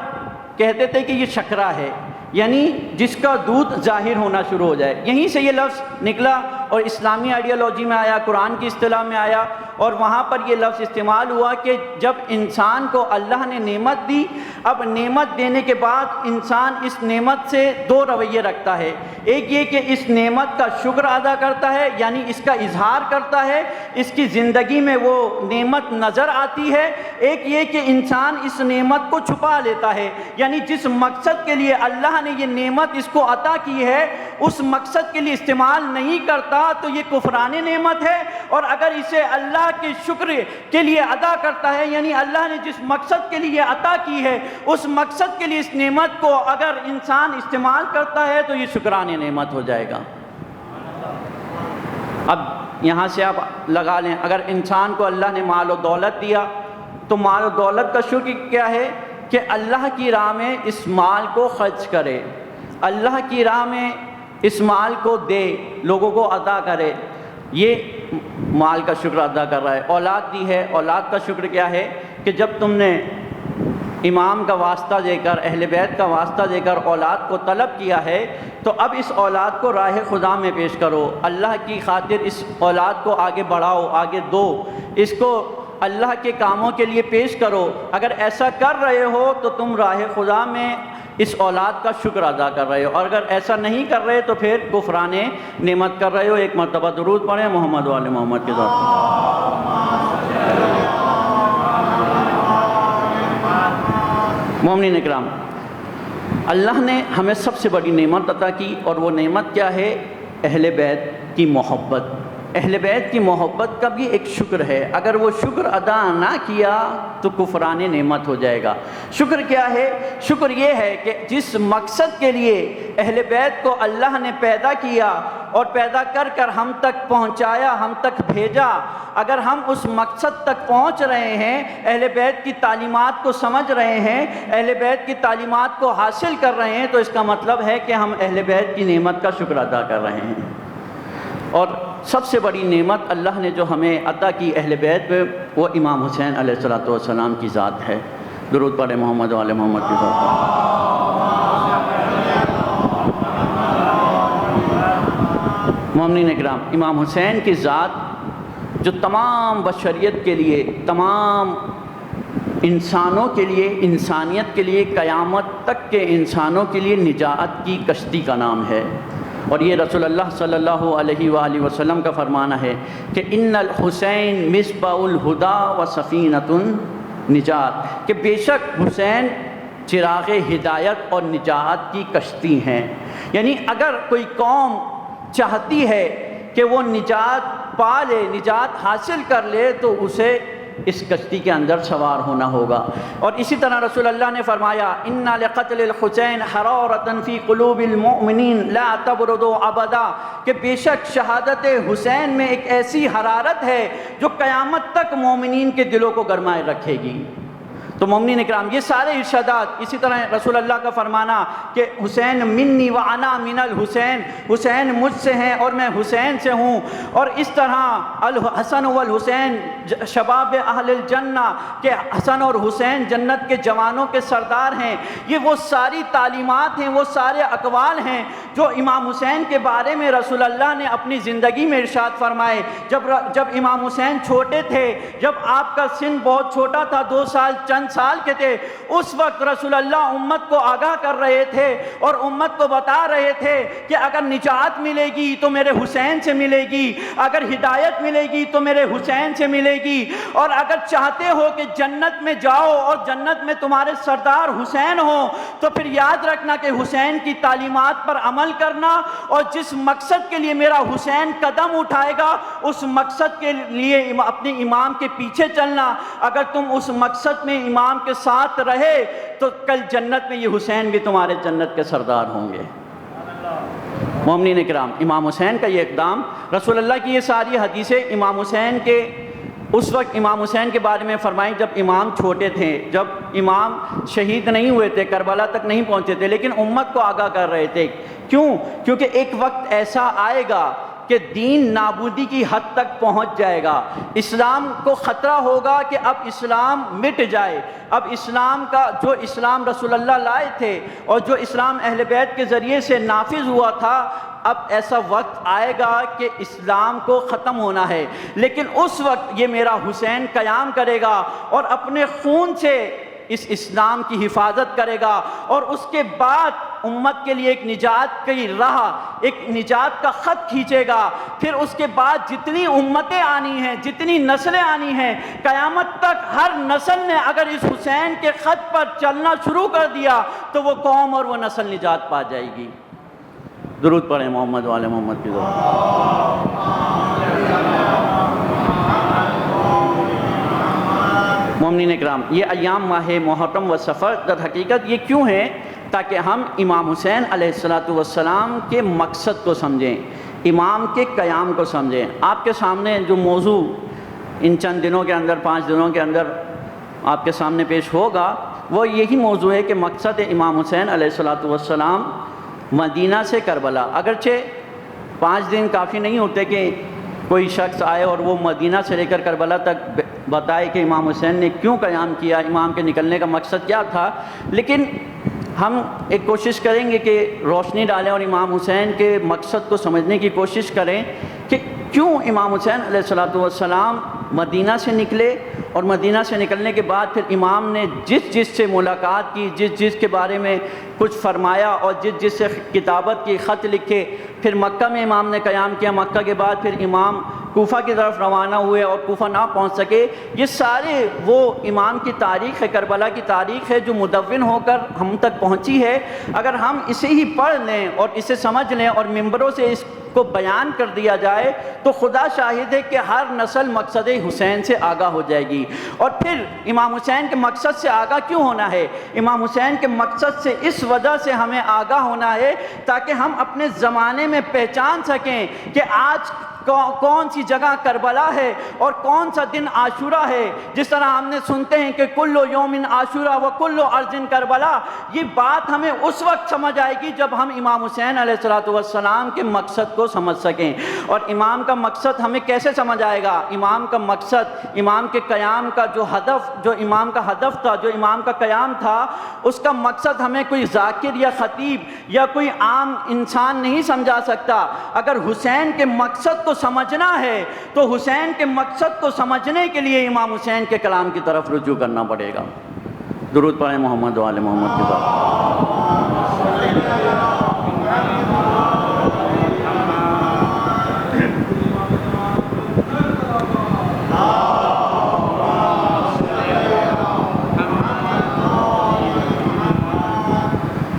کہتے تھے کہ یہ شکرا ہے، یعنی جس کا دودھ ظاہر ہونا شروع ہو جائے۔ یہیں سے یہ لفظ نکلا اور اسلامی آئیڈیالوجی میں آیا، قرآن کی اصطلاح میں آیا، اور وہاں پر یہ لفظ استعمال ہوا کہ جب انسان کو اللہ نے نعمت دی، اب نعمت دینے کے بعد انسان اس نعمت سے دو رویے رکھتا ہے۔ ایک یہ کہ اس نعمت کا شکر ادا کرتا ہے، یعنی اس کا اظہار کرتا ہے، اس کی زندگی میں وہ نعمت نظر آتی ہے۔ ایک یہ کہ انسان اس نعمت کو چھپا لیتا ہے، یعنی جس مقصد کے لیے اللہ نے یہ نعمت اس کو عطا کی ہے، اس مقصد کے لیے استعمال نہیں کرتا، تو یہ کفران نعمت ہے۔ اور اگر اسے اللہ کے شکر کے لیے ادا کرتا ہے، یعنی اللہ نے جس مقصد کے لیے عطا کی ہے، اس مقصد کے لیے اس نعمت کو اگر انسان استعمال کرتا ہے، تو یہ شکران نعمت ہو جائے گا۔ اب یہاں سے آپ لگا لیں، اگر انسان کو اللہ نے مال و دولت دیا، تو مال و دولت کا شکر کیا ہے؟ کہ اللہ کی راہ میں اس مال کو خرچ کرے، اللہ کی راہ میں اس مال کو دے، لوگوں کو عطا کرے، یہ مال کا شکر ادا کر رہا ہے۔ اولاد دی ہے، اولاد کا شکر کیا ہے؟ کہ جب تم نے امام کا واسطہ دے کر، اہل بیت کا واسطہ دے کر اولاد کو طلب کیا ہے، تو اب اس اولاد کو راہ خدا میں پیش کرو، اللہ کی خاطر اس اولاد کو آگے بڑھاؤ، آگے دو، اس کو اللہ کے کاموں کے لیے پیش کرو۔ اگر ایسا کر رہے ہو تو تم راہ خدا میں اس اولاد کا شکر ادا کر رہے ہو، اور اگر ایسا نہیں کر رہے تو پھر کفران نعمت کر رہے ہو۔ ایک مرتبہ درود پڑھیں محمد و آل محمد کے ذات پر۔ مومنین اکرام، اللہ نے ہمیں سب سے بڑی نعمت عطا کی، اور وہ نعمت کیا ہے؟ اہل بیت کی محبت۔ اہل بیت کی محبت کا بھی ایک شکر ہے، اگر وہ شکر ادا نہ کیا تو کفران نعمت ہو جائے گا۔ شکر کیا ہے؟ شکر یہ ہے کہ جس مقصد کے لیے اہل بیت کو اللہ نے پیدا کیا اور پیدا کر کر ہم تک پہنچایا، ہم تک بھیجا، اگر ہم اس مقصد تک پہنچ رہے ہیں، اہل بیت کی تعلیمات کو سمجھ رہے ہیں، اہل بیت کی تعلیمات کو حاصل کر رہے ہیں، تو اس کا مطلب ہے کہ ہم اہل بیت کی نعمت کا شکر ادا کر رہے ہیں۔ اور سب سے بڑی نعمت اللہ نے جو ہمیں عطا کی اہل بیت پہ، وہ امام حسین علیہ الصلوۃ والسلام کی ذات ہے۔ درود پڑھیں محمد و آل محمد کی ذات پر۔ مومنین اکرام، امام حسین کی ذات جو تمام بشریت کے لیے، تمام انسانوں کے لیے، انسانیت کے لیے، قیامت تک کے انسانوں کے لیے نجات کی کشتی کا نام ہے۔ اور یہ رسول اللہ صلی اللہ علیہ وآلہ وسلم کا فرمانا ہے کہ ان الحسین مصباح الہدی و سفینۃ النجات، کہ بے شک حسین چراغ ہدایت اور نجات کی کشتی ہیں۔ یعنی اگر کوئی قوم چاہتی ہے کہ وہ نجات پا لے، نجات حاصل کر لے، تو اسے اس کشتی کے اندر سوار ہونا ہوگا۔ اور اسی طرح رسول اللہ نے فرمایا اِنَّ لِقَتْلِ الْحُسَيْنِ حَرَارَةً فِي قُلُوبِ الْمُؤْمِنِينَ لَا تَبْرُدُ أَبَدًا، کہ بے شک شہادت حسین میں ایک ایسی حرارت ہے جو قیامت تک مومنین کے دلوں کو گرمائے رکھے گی۔ تو مومنین اکرام یہ سارے ارشادات، اسی طرح رسول اللہ کا فرمانا کہ حسین منی و انا من الحسین، حسین مجھ سے ہیں اور میں حسین سے ہوں، اور اس طرح الحسن والحسین شباب اہل الجنہ کہ حسن اور حسین جنت کے جوانوں کے سردار ہیں، یہ وہ ساری تعلیمات ہیں، وہ سارے اقوال ہیں جو امام حسین کے بارے میں رسول اللہ نے اپنی زندگی میں ارشاد فرمائے۔ جب امام حسین چھوٹے تھے، جب آپ کا سن بہت چھوٹا تھا، 2 سال چند سال کے تھے، اس وقت رسول اللہ امت کو آگاہ کر رہے تھے اور امت کو بتا رہے تھے کہ اگر نجات ملے گی تو میرے حسین سے ملے گی، اگر ہدایت ملے گی تو میرے حسین سے ملے گی، اور اگر چاہتے ہو کہ جنت میں جاؤ اور جنت میں تمہارے سردار حسین ہو تو پھر یاد رکھنا کہ حسین کی تعلیمات پر عمل کرنا، اور جس مقصد کے لیے میرا حسین قدم اٹھائے گا اس مقصد کے لیے اپنے امام کے پیچھے چلنا۔ اگر تم اس مقصد میں امام کے ساتھ رہے تو کل جنت میں یہ حسین بھی تمہارے جنت کے سردار ہوں گے۔ مومنین اکرام، امام حسین کا یہ اقدام، رسول اللہ کی یہ ساری حدیثیں امام حسین کے اس وقت امام حسین کے بارے میں فرمائیں جب امام چھوٹے تھے، جب امام شہید نہیں ہوئے تھے، کربلا تک نہیں پہنچے تھے، لیکن امت کو آگاہ کر رہے تھے۔ کیوں؟ کیونکہ ایک وقت ایسا آئے گا کہ دین نابودی کی حد تک پہنچ جائے گا، اسلام کو خطرہ ہوگا کہ اب اسلام مٹ جائے، اب اسلام کا جو اسلام رسول اللہ لائے تھے اور جو اسلام اہل بیت کے ذریعے سے نافذ ہوا تھا، اب ایسا وقت آئے گا کہ اسلام کو ختم ہونا ہے، لیکن اس وقت یہ میرا حسین قیام کرے گا اور اپنے خون سے اس اسلام کی حفاظت کرے گا، اور اس کے بعد امت کے لیے ایک نجات کی راہ، ایک نجات کا خط کھینچے گا۔ پھر اس کے بعد جتنی امتیں آنی ہیں، جتنی نسلیں آنی ہیں، قیامت تک ہر نسل نے اگر اس حسین کے خط پر چلنا شروع کر دیا تو وہ قوم اور وہ نسل نجات پا جائے گی۔ درود پڑھیں محمد والے محمد کی ذات۔ مومنین اکرام، یہ ایام ماہ محرم و سفر در حقیقت یہ کیوں ہیں؟ تاکہ ہم امام حسین علیہ السلام کے مقصد کو سمجھیں، امام کے قیام کو سمجھیں۔ آپ کے سامنے جو موضوع ان چند دنوں کے اندر، 5 دنوں کے اندر آپ کے سامنے پیش ہوگا وہ یہی موضوع ہے کہ مقصد امام حسین علیہ السلام مدینہ سے کربلا۔ اگرچہ 5 دن کافی نہیں ہوتے کہ کوئی شخص آئے اور وہ مدینہ سے لے کر کربلا تک بتائے کہ امام حسین نے کیوں قیام کیا، امام کے نکلنے کا مقصد کیا تھا، لیکن ہم ایک کوشش کریں گے کہ روشنی ڈالیں اور امام حسین کے مقصد کو سمجھنے کی کوشش کریں کہ کیوں امام حسین علیہ السلام مدینہ سے نکلے، اور مدینہ سے نکلنے کے بعد پھر امام نے جس سے ملاقات کی، جس کے بارے میں کچھ فرمایا اور جس سے کتابت کی، خط لکھے، پھر مکہ میں امام نے قیام کیا، مکہ کے بعد پھر امام کوفہ کی طرف روانہ ہوئے اور کوفہ نہ پہنچ سکے۔ یہ سارے وہ امام کی تاریخ ہے، کربلا کی تاریخ ہے جو مدون ہو کر ہم تک پہنچی ہے۔ اگر ہم اسے ہی پڑھ لیں اور اسے سمجھ لیں اور ممبروں سے اس کو بیان کر دیا جائے تو خدا شاہد ہے کہ ہر نسل مقصد حسین سے آگاہ ہو جائے گی۔ اور پھر امام حسین کے مقصد سے آگاہ کیوں ہونا ہے؟ امام حسین کے مقصد سے اس وجہ سے ہمیں آگاہ ہونا ہے تاکہ ہم اپنے زمانے میں پہچان سکیں کہ آج کون سی جگہ کربلا ہے اور کون سا دن عاشورہ ہے۔ جس طرح ہم نے سنتے ہیں کہ کلو یوم عاشورہ و کلو ارض کربلا، یہ بات ہمیں اس وقت سمجھ آئے گی جب ہم امام حسین علیہ السلام کے مقصد کو سمجھ سکیں۔ اور امام کا مقصد ہمیں کیسے سمجھ آئے گا؟ امام کا مقصد، امام کے قیام کا جو امام کا ہدف تھا، جو امام کا قیام تھا، اس کا مقصد ہمیں کوئی ذاکر یا خطیب یا کوئی عام انسان نہیں سمجھا سکتا۔ اگر حسین کے مقصد کو سمجھنا ہے تو حسین کے مقصد کو سمجھنے کے لیے امام حسین کے کلام کی طرف رجوع کرنا پڑے گا۔ درود پڑھیں محمد والے محمد کے بعد۔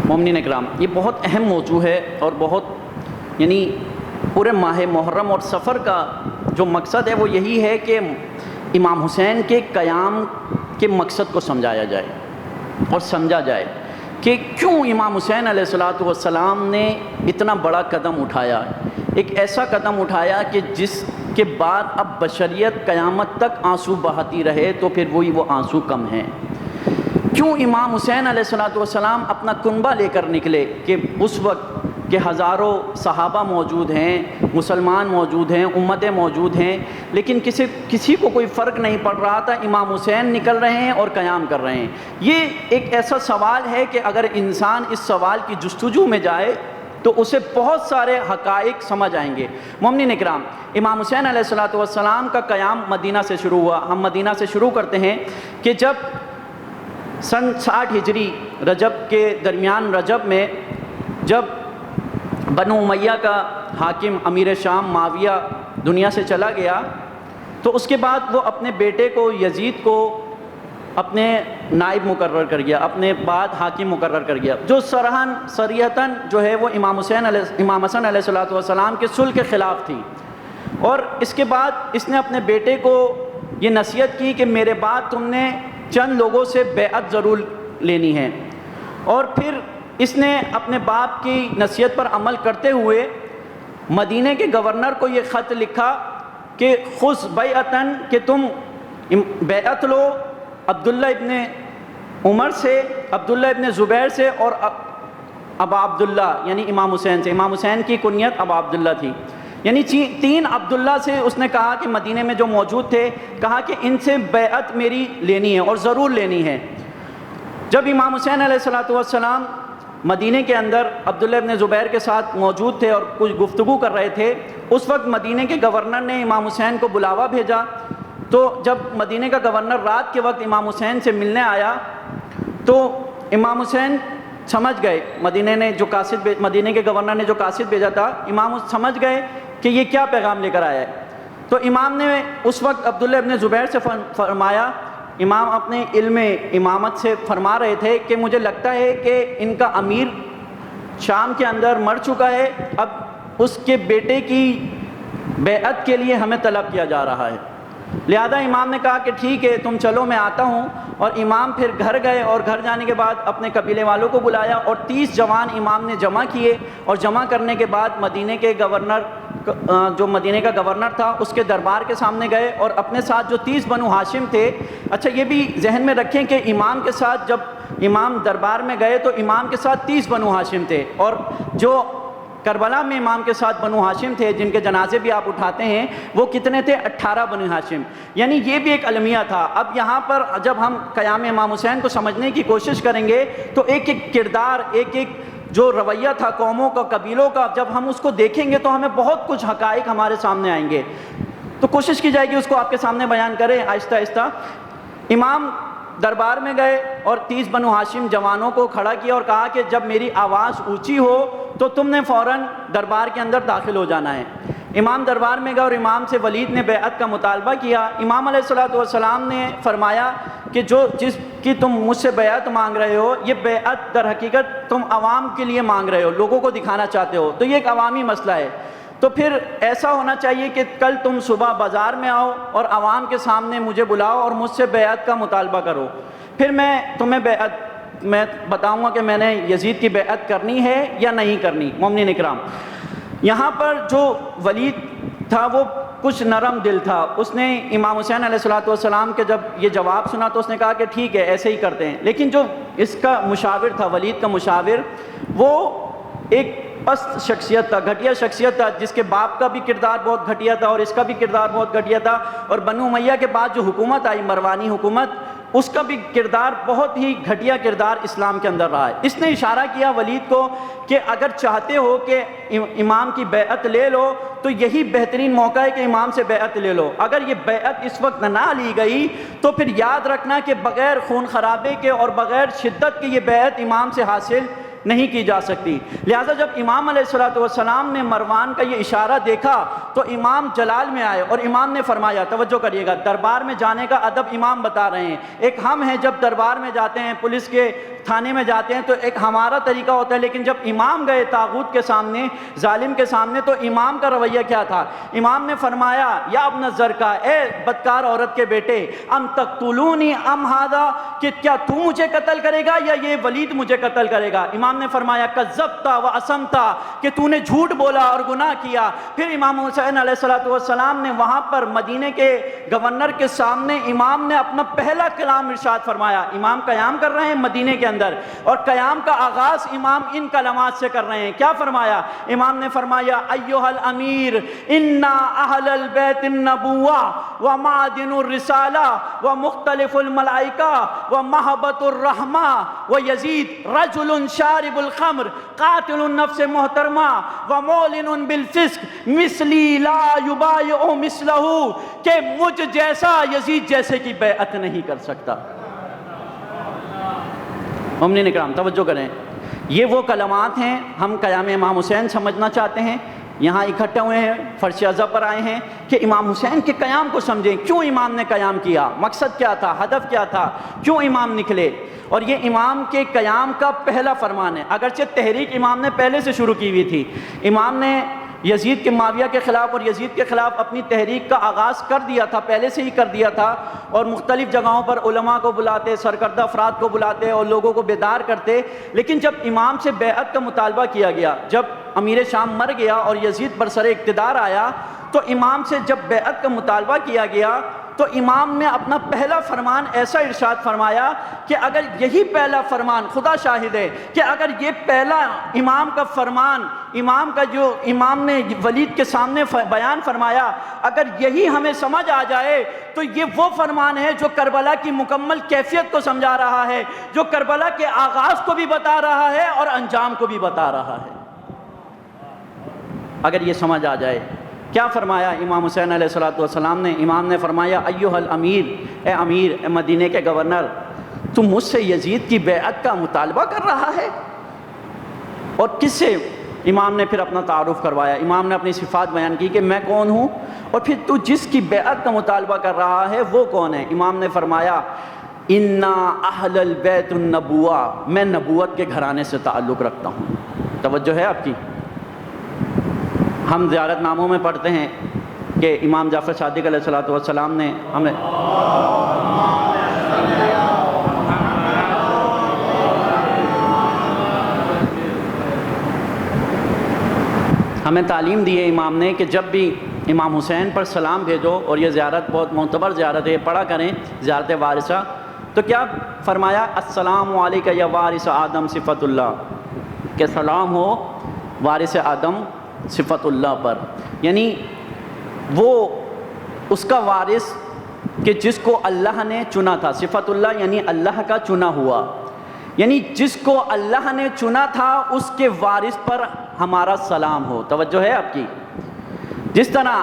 مومنین اکرام، یہ بہت اہم موضوع ہے اور بہت پورے ماہ محرم اور سفر کا جو مقصد ہے وہ یہی ہے کہ امام حسین کے قیام کے مقصد کو سمجھایا جائے اور سمجھا جائے کہ کیوں امام حسین علیہ السلام نے اتنا بڑا قدم اٹھایا، ایک ایسا قدم اٹھایا کہ جس کے بعد اب بشریت قیامت تک آنسو بہاتی رہے تو پھر وہ آنسو کم ہیں۔ کیوں امام حسین علیہ السلام اپنا کنبہ لے کر نکلے کہ اس وقت کہ ہزاروں صحابہ موجود ہیں، مسلمان موجود ہیں، امتیں موجود ہیں، لیکن کسی کو کوئی فرق نہیں پڑ رہا تھا، امام حسین نکل رہے ہیں اور قیام کر رہے ہیں۔ یہ ایک ایسا سوال ہے کہ اگر انسان اس سوال کی جستجو میں جائے تو اسے بہت سارے حقائق سمجھ آئیں گے۔ مومنین اکرام، امام حسین علیہ السلام کا قیام مدینہ سے شروع ہوا۔ ہم مدینہ سے شروع کرتے ہیں کہ جب سن 60 ہجری رجب کے درمیان، رجب میں جب بنو امیہ کا حاکم امیر شام معاویہ دنیا سے چلا گیا، تو اس کے بعد وہ اپنے بیٹے کو یزید کو اپنے نائب مقرر کر گیا، اپنے بعد حاکم مقرر کر گیا، جو صریحتاً جو ہے وہ امام حسن علیہ السلام کے صلح کے خلاف تھی۔ اور اس کے بعد اس نے اپنے بیٹے کو یہ نصیحت کی کہ میرے بعد تم نے چند لوگوں سے بیعت ضرور لینی ہے۔ اور پھر اس نے اپنے باپ کی نصیحت پر عمل کرتے ہوئے مدینہ کے گورنر کو یہ خط لکھا کہ خذ بیعتاً، کہ تم بیعت لو عبداللہ ابن عمر سے، عبداللہ ابن زبیر سے اور ابا عبداللہ یعنی امام حسین سے۔ امام حسین کی کنیت ابا عبداللہ تھی، یعنی 3 عبداللہ سے اس نے کہا کہ مدینہ میں جو موجود تھے، کہا کہ ان سے بیعت میری لینی ہے اور ضرور لینی ہے۔ جب امام حسین علیہ السلام مدینہ کے اندر عبداللہ ابن زبیر کے ساتھ موجود تھے اور کچھ گفتگو کر رہے تھے، اس وقت مدینہ کے گورنر نے امام حسین کو بلاوا بھیجا۔ تو جب مدینہ کا گورنر رات کے وقت امام حسین سے ملنے آیا تو امام حسین سمجھ گئے، مدینہ کے گورنر نے جو قاصد بھیجا تھا، امام سمجھ گئے کہ یہ کیا پیغام لے کر آیا ہے۔ تو امام نے اس وقت عبداللہ ابن زبیر سے فرمایا، امام اپنے علم امامت سے فرما رہے تھے کہ مجھے لگتا ہے کہ ان کا امیر شام کے اندر مر چکا ہے، اب اس کے بیٹے کی بیعت کے لیے ہمیں طلب کیا جا رہا ہے۔ لہذا امام نے کہا کہ ٹھیک ہے تم چلو میں آتا ہوں، اور امام پھر گھر گئے اور گھر جانے کے بعد اپنے قبیلے والوں کو بلایا اور 30 جوان امام نے جمع کیے، اور جمع کرنے کے بعد مدینہ کے گورنر، جو مدینہ کا گورنر تھا، اس کے دربار کے سامنے گئے اور اپنے ساتھ جو 30 بنو ہاشم تھے، اچھا یہ بھی ذہن میں رکھیں کہ امام کے ساتھ جب امام دربار میں گئے تو امام کے ساتھ 30 بنو ہاشم تھے، اور جو کربلا میں امام کے ساتھ بنو ہاشم تھے جن کے جنازے بھی آپ اٹھاتے ہیں، وہ کتنے تھے؟ 18 بنو ہاشم، یعنی یہ بھی ایک المیہ تھا۔ اب یہاں پر جب ہم قیام امام حسین کو سمجھنے کی کوشش کریں گے تو ایک ایک کردار، ایک ایک جو رویہ تھا قوموں کا، قبیلوں کا، جب ہم اس کو دیکھیں گے تو ہمیں بہت کچھ حقائق ہمارے سامنے آئیں گے۔ تو کوشش کی جائے گی اس کو آپ کے سامنے بیان کریں آہستہ آہستہ۔ امام دربار میں گئے اور 30 بنو ہاشم جوانوں کو کھڑا کیا اور کہا کہ جب میری آواز اونچی ہو تو تم نے فوراً دربار کے اندر داخل ہو جانا ہے۔ امام دربار میں گئے اور امام سے ولید نے بیعت کا مطالبہ کیا۔ امام علیہ السلام نے فرمایا کہ جس کی تم مجھ سے بیعت مانگ رہے ہو، یہ بیعت در حقیقت تم عوام کے لیے مانگ رہے ہو، لوگوں کو دکھانا چاہتے ہو، تو یہ ایک عوامی مسئلہ ہے۔ تو پھر ایسا ہونا چاہیے کہ کل تم صبح بازار میں آؤ اور عوام کے سامنے مجھے بلاؤ اور مجھ سے بیعت کا مطالبہ کرو، پھر میں تمہیں میں بتاؤں گا کہ میں نے یزید کی بیعت کرنی ہے یا نہیں کرنی۔ مومنین اکرام، یہاں پر جو ولید تھا وہ کچھ نرم دل تھا، اس نے امام حسین علیہ السلام کے جب یہ جواب سنا تو اس نے کہا کہ ٹھیک ہے ایسے ہی کرتے ہیں، لیکن جو اس کا مشاور تھا، ولید کا مشاور، وہ ایک پست شخصیت تھا، گھٹیا شخصیت تھا، جس کے باپ کا بھی کردار بہت گھٹیا تھا اور اس کا بھی کردار بہت گھٹیا تھا، اور بنو امیہ کے بعد جو حکومت آئی، مروانی حکومت، اس کا بھی کردار بہت ہی گھٹیا کردار اسلام کے اندر رہا ہے۔ اس نے اشارہ کیا ولید کو کہ اگر چاہتے ہو کہ امام کی بیعت لے لو تو یہی بہترین موقع ہے کہ امام سے بیعت لے لو، اگر یہ بیعت اس وقت نہ لی گئی تو پھر یاد رکھنا کہ بغیر خون خرابے کے اور بغیر شدت کے یہ بیعت امام سے حاصل نہیں کی جا سکتی۔ لہٰذا جب امام علیہ السلام نے مروان کا یہ اشارہ دیکھا تو امام جلال میں آئے اور امام نے فرمایا، توجہ کریے گا، دربار میں جانے کا ادب امام بتا رہے ہیں۔ ایک ہم ہیں جب دربار میں جاتے ہیں، پولیس کے تھانے میں جاتے ہیں تو ایک ہمارا طریقہ ہوتا ہے، لیکن جب امام گئے طاغوت کے سامنے، ظالم کے سامنے، تو امام کا رویہ کیا تھا؟ امام نے فرمایا، یا ابن الزرقاء، اے بدکار عورت کے بیٹے، ام تقتلونی ام ھذا، کہ کیا تو مجھے قتل کرے گا یا یہ ولید مجھے قتل کرے گا؟ امام نے فرمایا کذبت و اسمت، کہ تو نے جھوٹ بولا اور گناہ کیا۔ پھر امام حسین علیہ السلام نے وہاں پر مدینے کے گورنر کے سامنے امام نے اپنا پہلا کلام ارشاد فرمایا. امام قیام کر رہے ہیں مدینے کے اندر، اور قیام کا آغاز امام ان کلمات سے کر رہے ہیں. کیا فرمایا؟ امام نے فرمایا ایھا الامیر انا اہل البیت النبوہ ومعدن الرسالہ ومختلف الملائکہ ومحبت الرحمہ ویزید رجل شارب الخمر قاتل النفس محترمہ ومولن بالفسق مثلی لا یبایع مثلہ، کہ مجھ جیسا یزید جیسے کی بیعت نہیں کر سکتا. مومنین اکرام توجہ کریں، یہ وہ کلمات ہیں. ہم قیام امام حسین سمجھنا چاہتے ہیں، یہاں اکٹھے ہوئے ہیں، فرش عزب پر آئے ہیں کہ امام حسین کے قیام کو سمجھیں. کیوں امام نے قیام کیا؟ مقصد کیا تھا؟ ہدف کیا تھا؟ کیوں امام نکلے؟ اور یہ امام کے قیام کا پہلا فرمان ہے. اگرچہ تحریک امام نے پہلے سے شروع کی ہوئی تھی. امام نے یزید کے معاویہ کے خلاف اور یزید کے خلاف اپنی تحریک کا آغاز کر دیا تھا، پہلے سے ہی کر دیا تھا، اور مختلف جگہوں پر علماء کو بلاتے، سرکردہ افراد کو بلاتے اور لوگوں کو بیدار کرتے. لیکن جب امام سے بیعت کا مطالبہ کیا گیا، جب امیر شام مر گیا اور یزید برسر اقتدار آیا، تو امام سے جب بیعت کا مطالبہ کیا گیا تو امام نے اپنا پہلا فرمان ایسا ارشاد فرمایا کہ اگر یہی پہلا فرمان، خدا شاہد ہے کہ اگر یہ پہلا امام کا فرمان، امام کا جو امام نے ولید کے سامنے بیان فرمایا، اگر یہی ہمیں سمجھ آ جائے تو یہ وہ فرمان ہے جو کربلا کی مکمل کیفیت کو سمجھا رہا ہے، جو کربلا کے آغاز کو بھی بتا رہا ہے اور انجام کو بھی بتا رہا ہے. اگر یہ سمجھ آ جائے. کیا فرمایا امام حسین علیہ السلام نے؟ امام نے فرمایا ایھا الامیر، اے امیر، اے مدینے کے گورنر، تم مجھ سے یزید کی بیعت کا مطالبہ کر رہا ہے؟ اور کس سے؟ امام نے پھر اپنا تعارف کروایا. امام نے اپنی صفات بیان کی کہ میں کون ہوں، اور پھر تو جس کی بیعت کا مطالبہ کر رہا ہے وہ کون ہے؟ امام نے فرمایا انا اہل البیت النبوہ، میں نبوت کے گھرانے سے تعلق رکھتا ہوں. توجہ ہے آپ کی؟ ہم زیارت ناموں میں پڑھتے ہیں کہ امام جعفر صادق علیہ السلام نے ہمیں تعلیم دی ہے امام نے کہ جب بھی امام حسین پر سلام بھیجو، اور یہ زیارت بہت معتبر زیارت ہے، پڑھا کریں، زیارت وارثہ. تو کیا فرمایا؟ السلام علیکہ یا وارث آدم صفت اللہ، کہ سلام ہو وارث آدم صفت اللہ پر، یعنی وہ اس کا وارث کہ جس کو اللہ نے چنا تھا. صفت اللہ یعنی اللہ کا چنا ہوا، یعنی جس کو اللہ نے چنا تھا اس کے وارث پر ہمارا سلام ہو. توجہ ہے آپ کی؟ جس طرح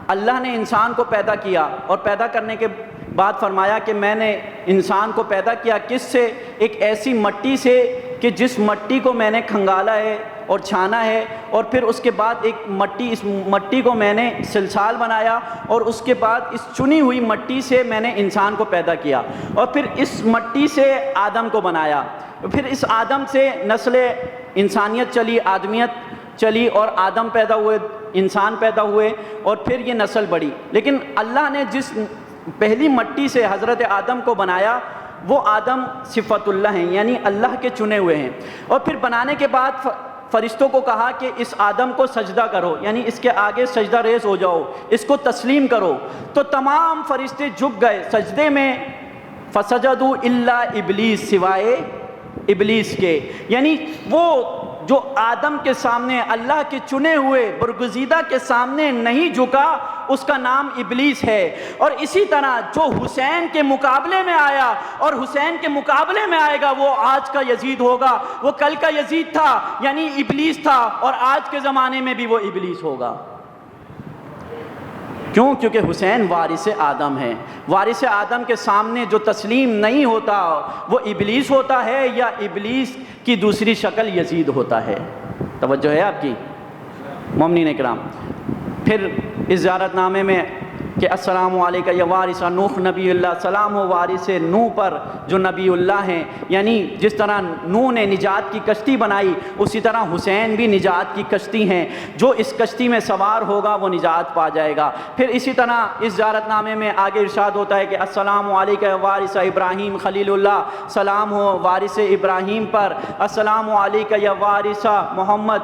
اللہ نے انسان کو پیدا کیا اور پیدا کرنے کے بعد فرمایا کہ میں نے انسان کو پیدا کیا کس سے؟ ایک ایسی مٹی سے کہ جس مٹی کو میں نے کھنگالا ہے اور چھانا ہے، اور پھر اس کے بعد اس مٹی کو میں نے سلسال بنایا، اور اس کے بعد اس چنی ہوئی مٹی سے میں نے انسان کو پیدا کیا، اور پھر اس مٹی سے آدم کو بنایا، پھر اس آدم سے نسل انسانیت چلی، آدمیت چلی، اور آدم پیدا ہوئے، انسان پیدا ہوئے، اور پھر یہ نسل بڑھی. لیکن اللہ نے جس پہلی مٹی سے حضرت آدم کو بنایا وہ آدم صفت اللہ ہیں، یعنی اللہ کے چنے ہوئے ہیں. اور پھر بنانے کے بعد فرشتوں کو کہا کہ اس آدم کو سجدہ کرو، یعنی اس کے آگے سجدہ ریز ہو جاؤ، اس کو تسلیم کرو. تو تمام فرشتے جھک گئے سجدے میں. فسجدوا الا ابلیس، سوائے ابلیس کے، یعنی وہ جو آدم کے سامنے، اللہ کے چنے ہوئے برگزیدہ کے سامنے نہیں جھکا، اس کا نام ابلیس ہے. اور اسی طرح جو حسین کے مقابلے میں آیا اور حسین کے مقابلے میں آئے گا وہ آج کا یزید ہوگا. وہ کل کا یزید تھا یعنی ابلیس تھا، اور آج کے زمانے میں بھی وہ ابلیس ہوگا. کیوں؟ کیونکہ حسین وارث آدم ہے. وارث آدم کے سامنے جو تسلیم نہیں ہوتا وہ ابلیس ہوتا ہے، یا ابلیس کی دوسری شکل یزید ہوتا ہے. توجہ ہے آپ کی مومنین اکرام؟ پھر اس زیارت نامے میں کہ السلام علیکہ یا وارث نوح نبی اللہ، سلام ہو وارث نوح پر جو نبی اللہ ہیں، یعنی جس طرح نوح نے نجات کی کشتی بنائی اسی طرح حسین بھی نجات کی کشتی ہیں، جو اس کشتی میں سوار ہوگا وہ نجات پا جائے گا۔ پھر اسی طرح اس زیارت نامے میں آگے ارشاد ہوتا ہے کہ السلام علیکہ یا وارث ابراہیم خلیل اللہ، سلام ہو وارث ابراہیم پر، السلام علیکہ یا وارث محمد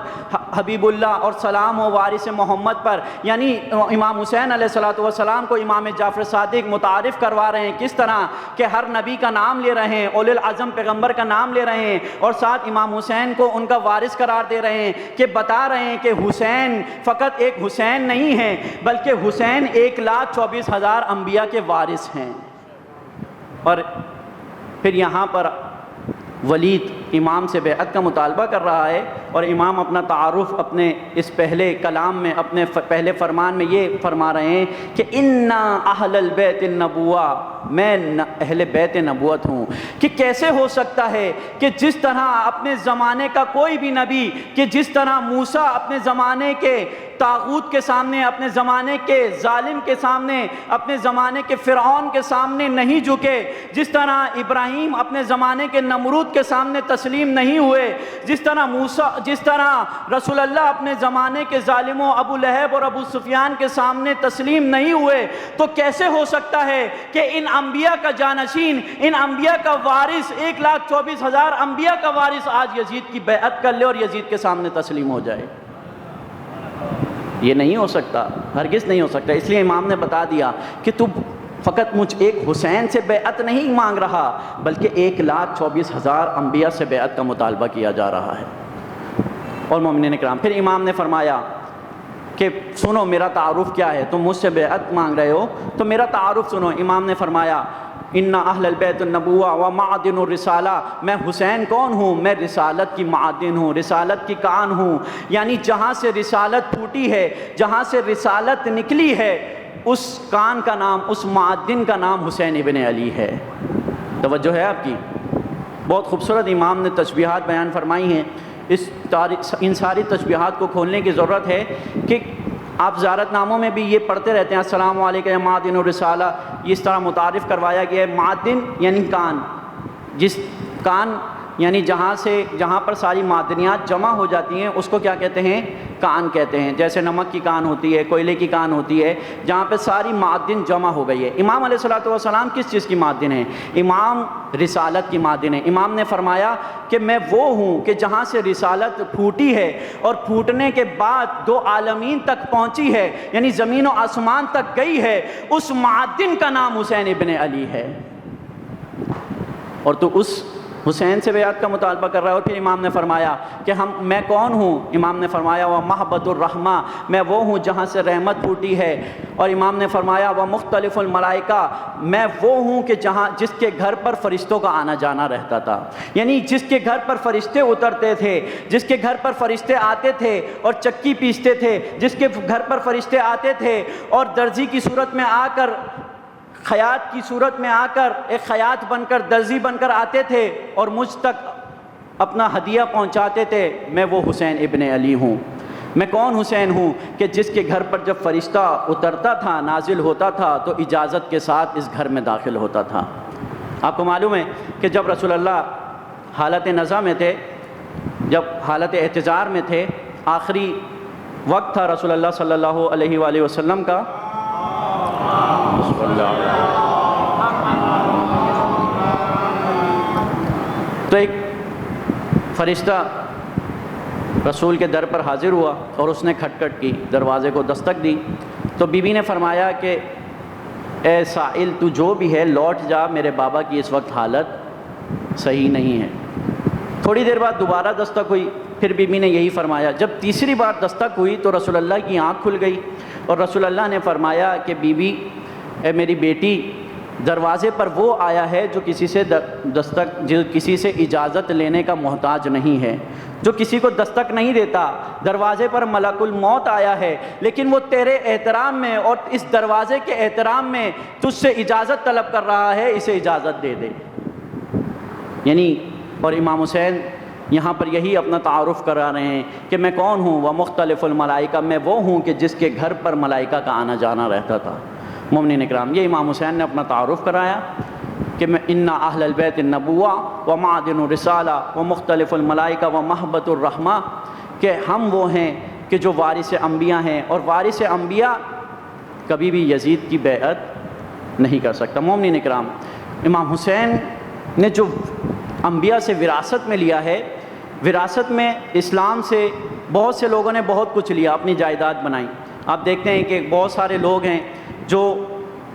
حبیب اللہ، اور سلام ہو وارث محمد پر۔ یعنی امام حسین علیہ السلام کو امام جعفر صادق متعارف کروا رہے ہیں کس طرح کہ ہر نبی کا نام لے رہے ہیں، اولو العزم پیغمبر کا نام لے رہے ہیں، اور ساتھ امام حسین کو ان کا وارث قرار دے رہے ہیں، کہ بتا رہے ہیں کہ حسین فقط ایک حسین نہیں ہے بلکہ حسین 1,24,000 انبیاء کے وارث ہیں۔ اور پھر یہاں پر ولید امام سے بیعت کا مطالبہ کر رہا ہے، اور امام اپنا تعارف اپنے اس پہلے کلام میں، اپنے پہلے فرمان میں یہ فرما رہے ہیں کہ انا اہل البیت النبوہ، میں اہل بیت نبوت ہوں۔ کہ کیسے ہو سکتا ہے کہ جس طرح اپنے زمانے کا کوئی بھی نبی، کہ جس طرح موسیٰ اپنے زمانے کے طاغوت کے سامنے، اپنے زمانے کے ظالم کے سامنے، اپنے زمانے کے فرعون کے سامنے نہیں جھکے، جس طرح ابراہیم اپنے زمانے کے نمرود کے سامنے تسلیم نہیں ہوئے، جس طرح رسول اللہ اپنے زمانے کے ظالموں ابو لہب اور ابو سفیان کے سامنے تسلیم نہیں ہوئے، تو کیسے ہو سکتا ہے کہ ان انبیاء کا جانشین، ان انبیاء کا وارث، 1,24,000 انبیاء کا وارث آج یزید کی بیعت کر لے اور یزید کے سامنے تسلیم ہو جائے؟ یہ نہیں ہو سکتا، ہرگز نہیں ہو سکتا۔ اس لیے امام نے بتا دیا کہ تو فقط مجھ ایک حسین سے بیعت نہیں مانگ رہا بلکہ 1,24,000 انبیاء سے بیعت کا مطالبہ کیا جا رہا ہے۔ اور مومنین کرام، پھر امام نے فرمایا کہ سنو میرا تعارف کیا ہے، تم مجھ سے بیعت مانگ رہے ہو تو میرا تعارف سنو۔ امام نے فرمایا ان اہل البیت النبوہ و معدن الرسالہ، میں حسین کون ہوں؟ میں رسالت کی معدن ہوں، رسالت کی کان ہوں، یعنی جہاں سے رسالت پھوٹی ہے، جہاں سے رسالت نکلی ہے، اس کان کا نام، اس معدن کا نام حسین ابن علی ہے۔ توجہ ہے آپ کی؟ بہت خوبصورت امام نے تشبیہات بیان فرمائی ہیں۔ ان ساری تشبیہات کو کھولنے کی ضرورت ہے کہ آپ زیارت ناموں میں بھی یہ پڑھتے رہتے ہیں السلام علیکم یا معدن الرسالہ، اس طرح متعارف کروایا گیا ہے۔ معدن یعنی کان، جس کان یعنی جہاں پر ساری معدنیات جمع ہو جاتی ہیں اس کو کیا کہتے ہیں؟ کان کہتے ہیں۔ جیسے نمک کی کان ہوتی ہے، کوئلے کی کان ہوتی ہے، جہاں پہ ساری معدن جمع ہو گئی ہے۔ امام علیہ السلام کس چیز کی معدن ہیں؟ امام رسالت کی معدن ہیں۔ امام نے فرمایا کہ میں وہ ہوں کہ جہاں سے رسالت پھوٹی ہے اور پھوٹنے کے بعد 2 عالمین تک پہنچی ہے، یعنی زمین و آسمان تک گئی ہے، اس معدن کا نام حسین ابن علی ہے۔ اور تو اس حسین سے بیعت کا مطالبہ کر رہا ہے۔ اور پھر امام نے فرمایا کہ میں کون ہوں؟ امام نے فرمایا وہ محبت الرحمہ، میں وہ ہوں جہاں سے رحمت پھوٹی ہے۔ اور امام نے فرمایا وہ مختلف الملائکہ، میں وہ ہوں کہ جس کے گھر پر فرشتوں کا آنا جانا رہتا تھا، یعنی جس کے گھر پر فرشتے اترتے تھے، جس کے گھر پر فرشتے آتے تھے اور چکی پیستے تھے، جس کے گھر پر فرشتے آتے تھے اور درزی کی صورت میں آ کر، خیاط کی صورت میں آ کر، ایک خیاط بن کر، درزی بن کر آتے تھے اور مجھ تک اپنا ہدیہ پہنچاتے تھے، میں وہ حسین ابن علی ہوں۔ میں کون حسین ہوں کہ جس کے گھر پر جب فرشتہ اترتا تھا، نازل ہوتا تھا تو اجازت کے ساتھ اس گھر میں داخل ہوتا تھا۔ آپ کو معلوم ہے کہ جب رسول اللہ حالت نزع میں تھے، جب حالت احتضار میں تھے، آخری وقت تھا رسول اللہ صلی اللہ علیہ وآلہ وسلم کا، تو ایک فرشتہ رسول کے در پر حاضر ہوا اور اس نے کھٹکھٹ کی، دروازے کو دستک دی۔ تو بی بی نے فرمایا کہ اے سائل، تو جو بھی ہے لوٹ جا، میرے بابا کی اس وقت حالت صحیح نہیں ہے۔ تھوڑی دیر بعد دوبارہ دستک ہوئی، پھر بی بی نے یہی فرمایا۔ جب تیسری بار دستک ہوئی تو رسول اللہ کی آنکھ کھل گئی اور رسول اللہ نے فرمایا کہ بی بی، اے میری بیٹی، دروازے پر وہ آیا ہے جو کسی سے اجازت لینے کا محتاج نہیں ہے، جو کسی کو دستک نہیں دیتا۔ دروازے پر ملک الموت آیا ہے، لیکن وہ تیرے احترام میں اور اس دروازے کے احترام میں تجھ سے اجازت طلب کر رہا ہے، اسے اجازت دے دے۔ یعنی اور امام حسین یہاں پر یہی اپنا تعارف کرا رہے ہیں کہ میں کون ہوں؟ وہ مختلف الملائکہ، میں وہ ہوں کہ جس کے گھر پر ملائکہ کا آنا جانا رہتا تھا۔ مومنین اکرام، یہ امام حسین نے اپنا تعارف کرایا کہ میں انا اہل البیت النبوہ و معدن الرسالہ و مختلف الملائکہ و محبت الرحمہ، کہ ہم وہ ہیں کہ جو وارث انبیاء ہیں، اور وارث انبیاء کبھی بھی یزید کی بیعت نہیں کر سکتا۔ مومنین اکرام، امام حسین نے جو انبیاء سے وراثت میں لیا ہے، وراثت میں اسلام سے بہت سے لوگوں نے بہت کچھ لیا، اپنی جائیداد بنائی۔ آپ دیکھتے ہیں کہ بہت سارے لوگ ہیں جو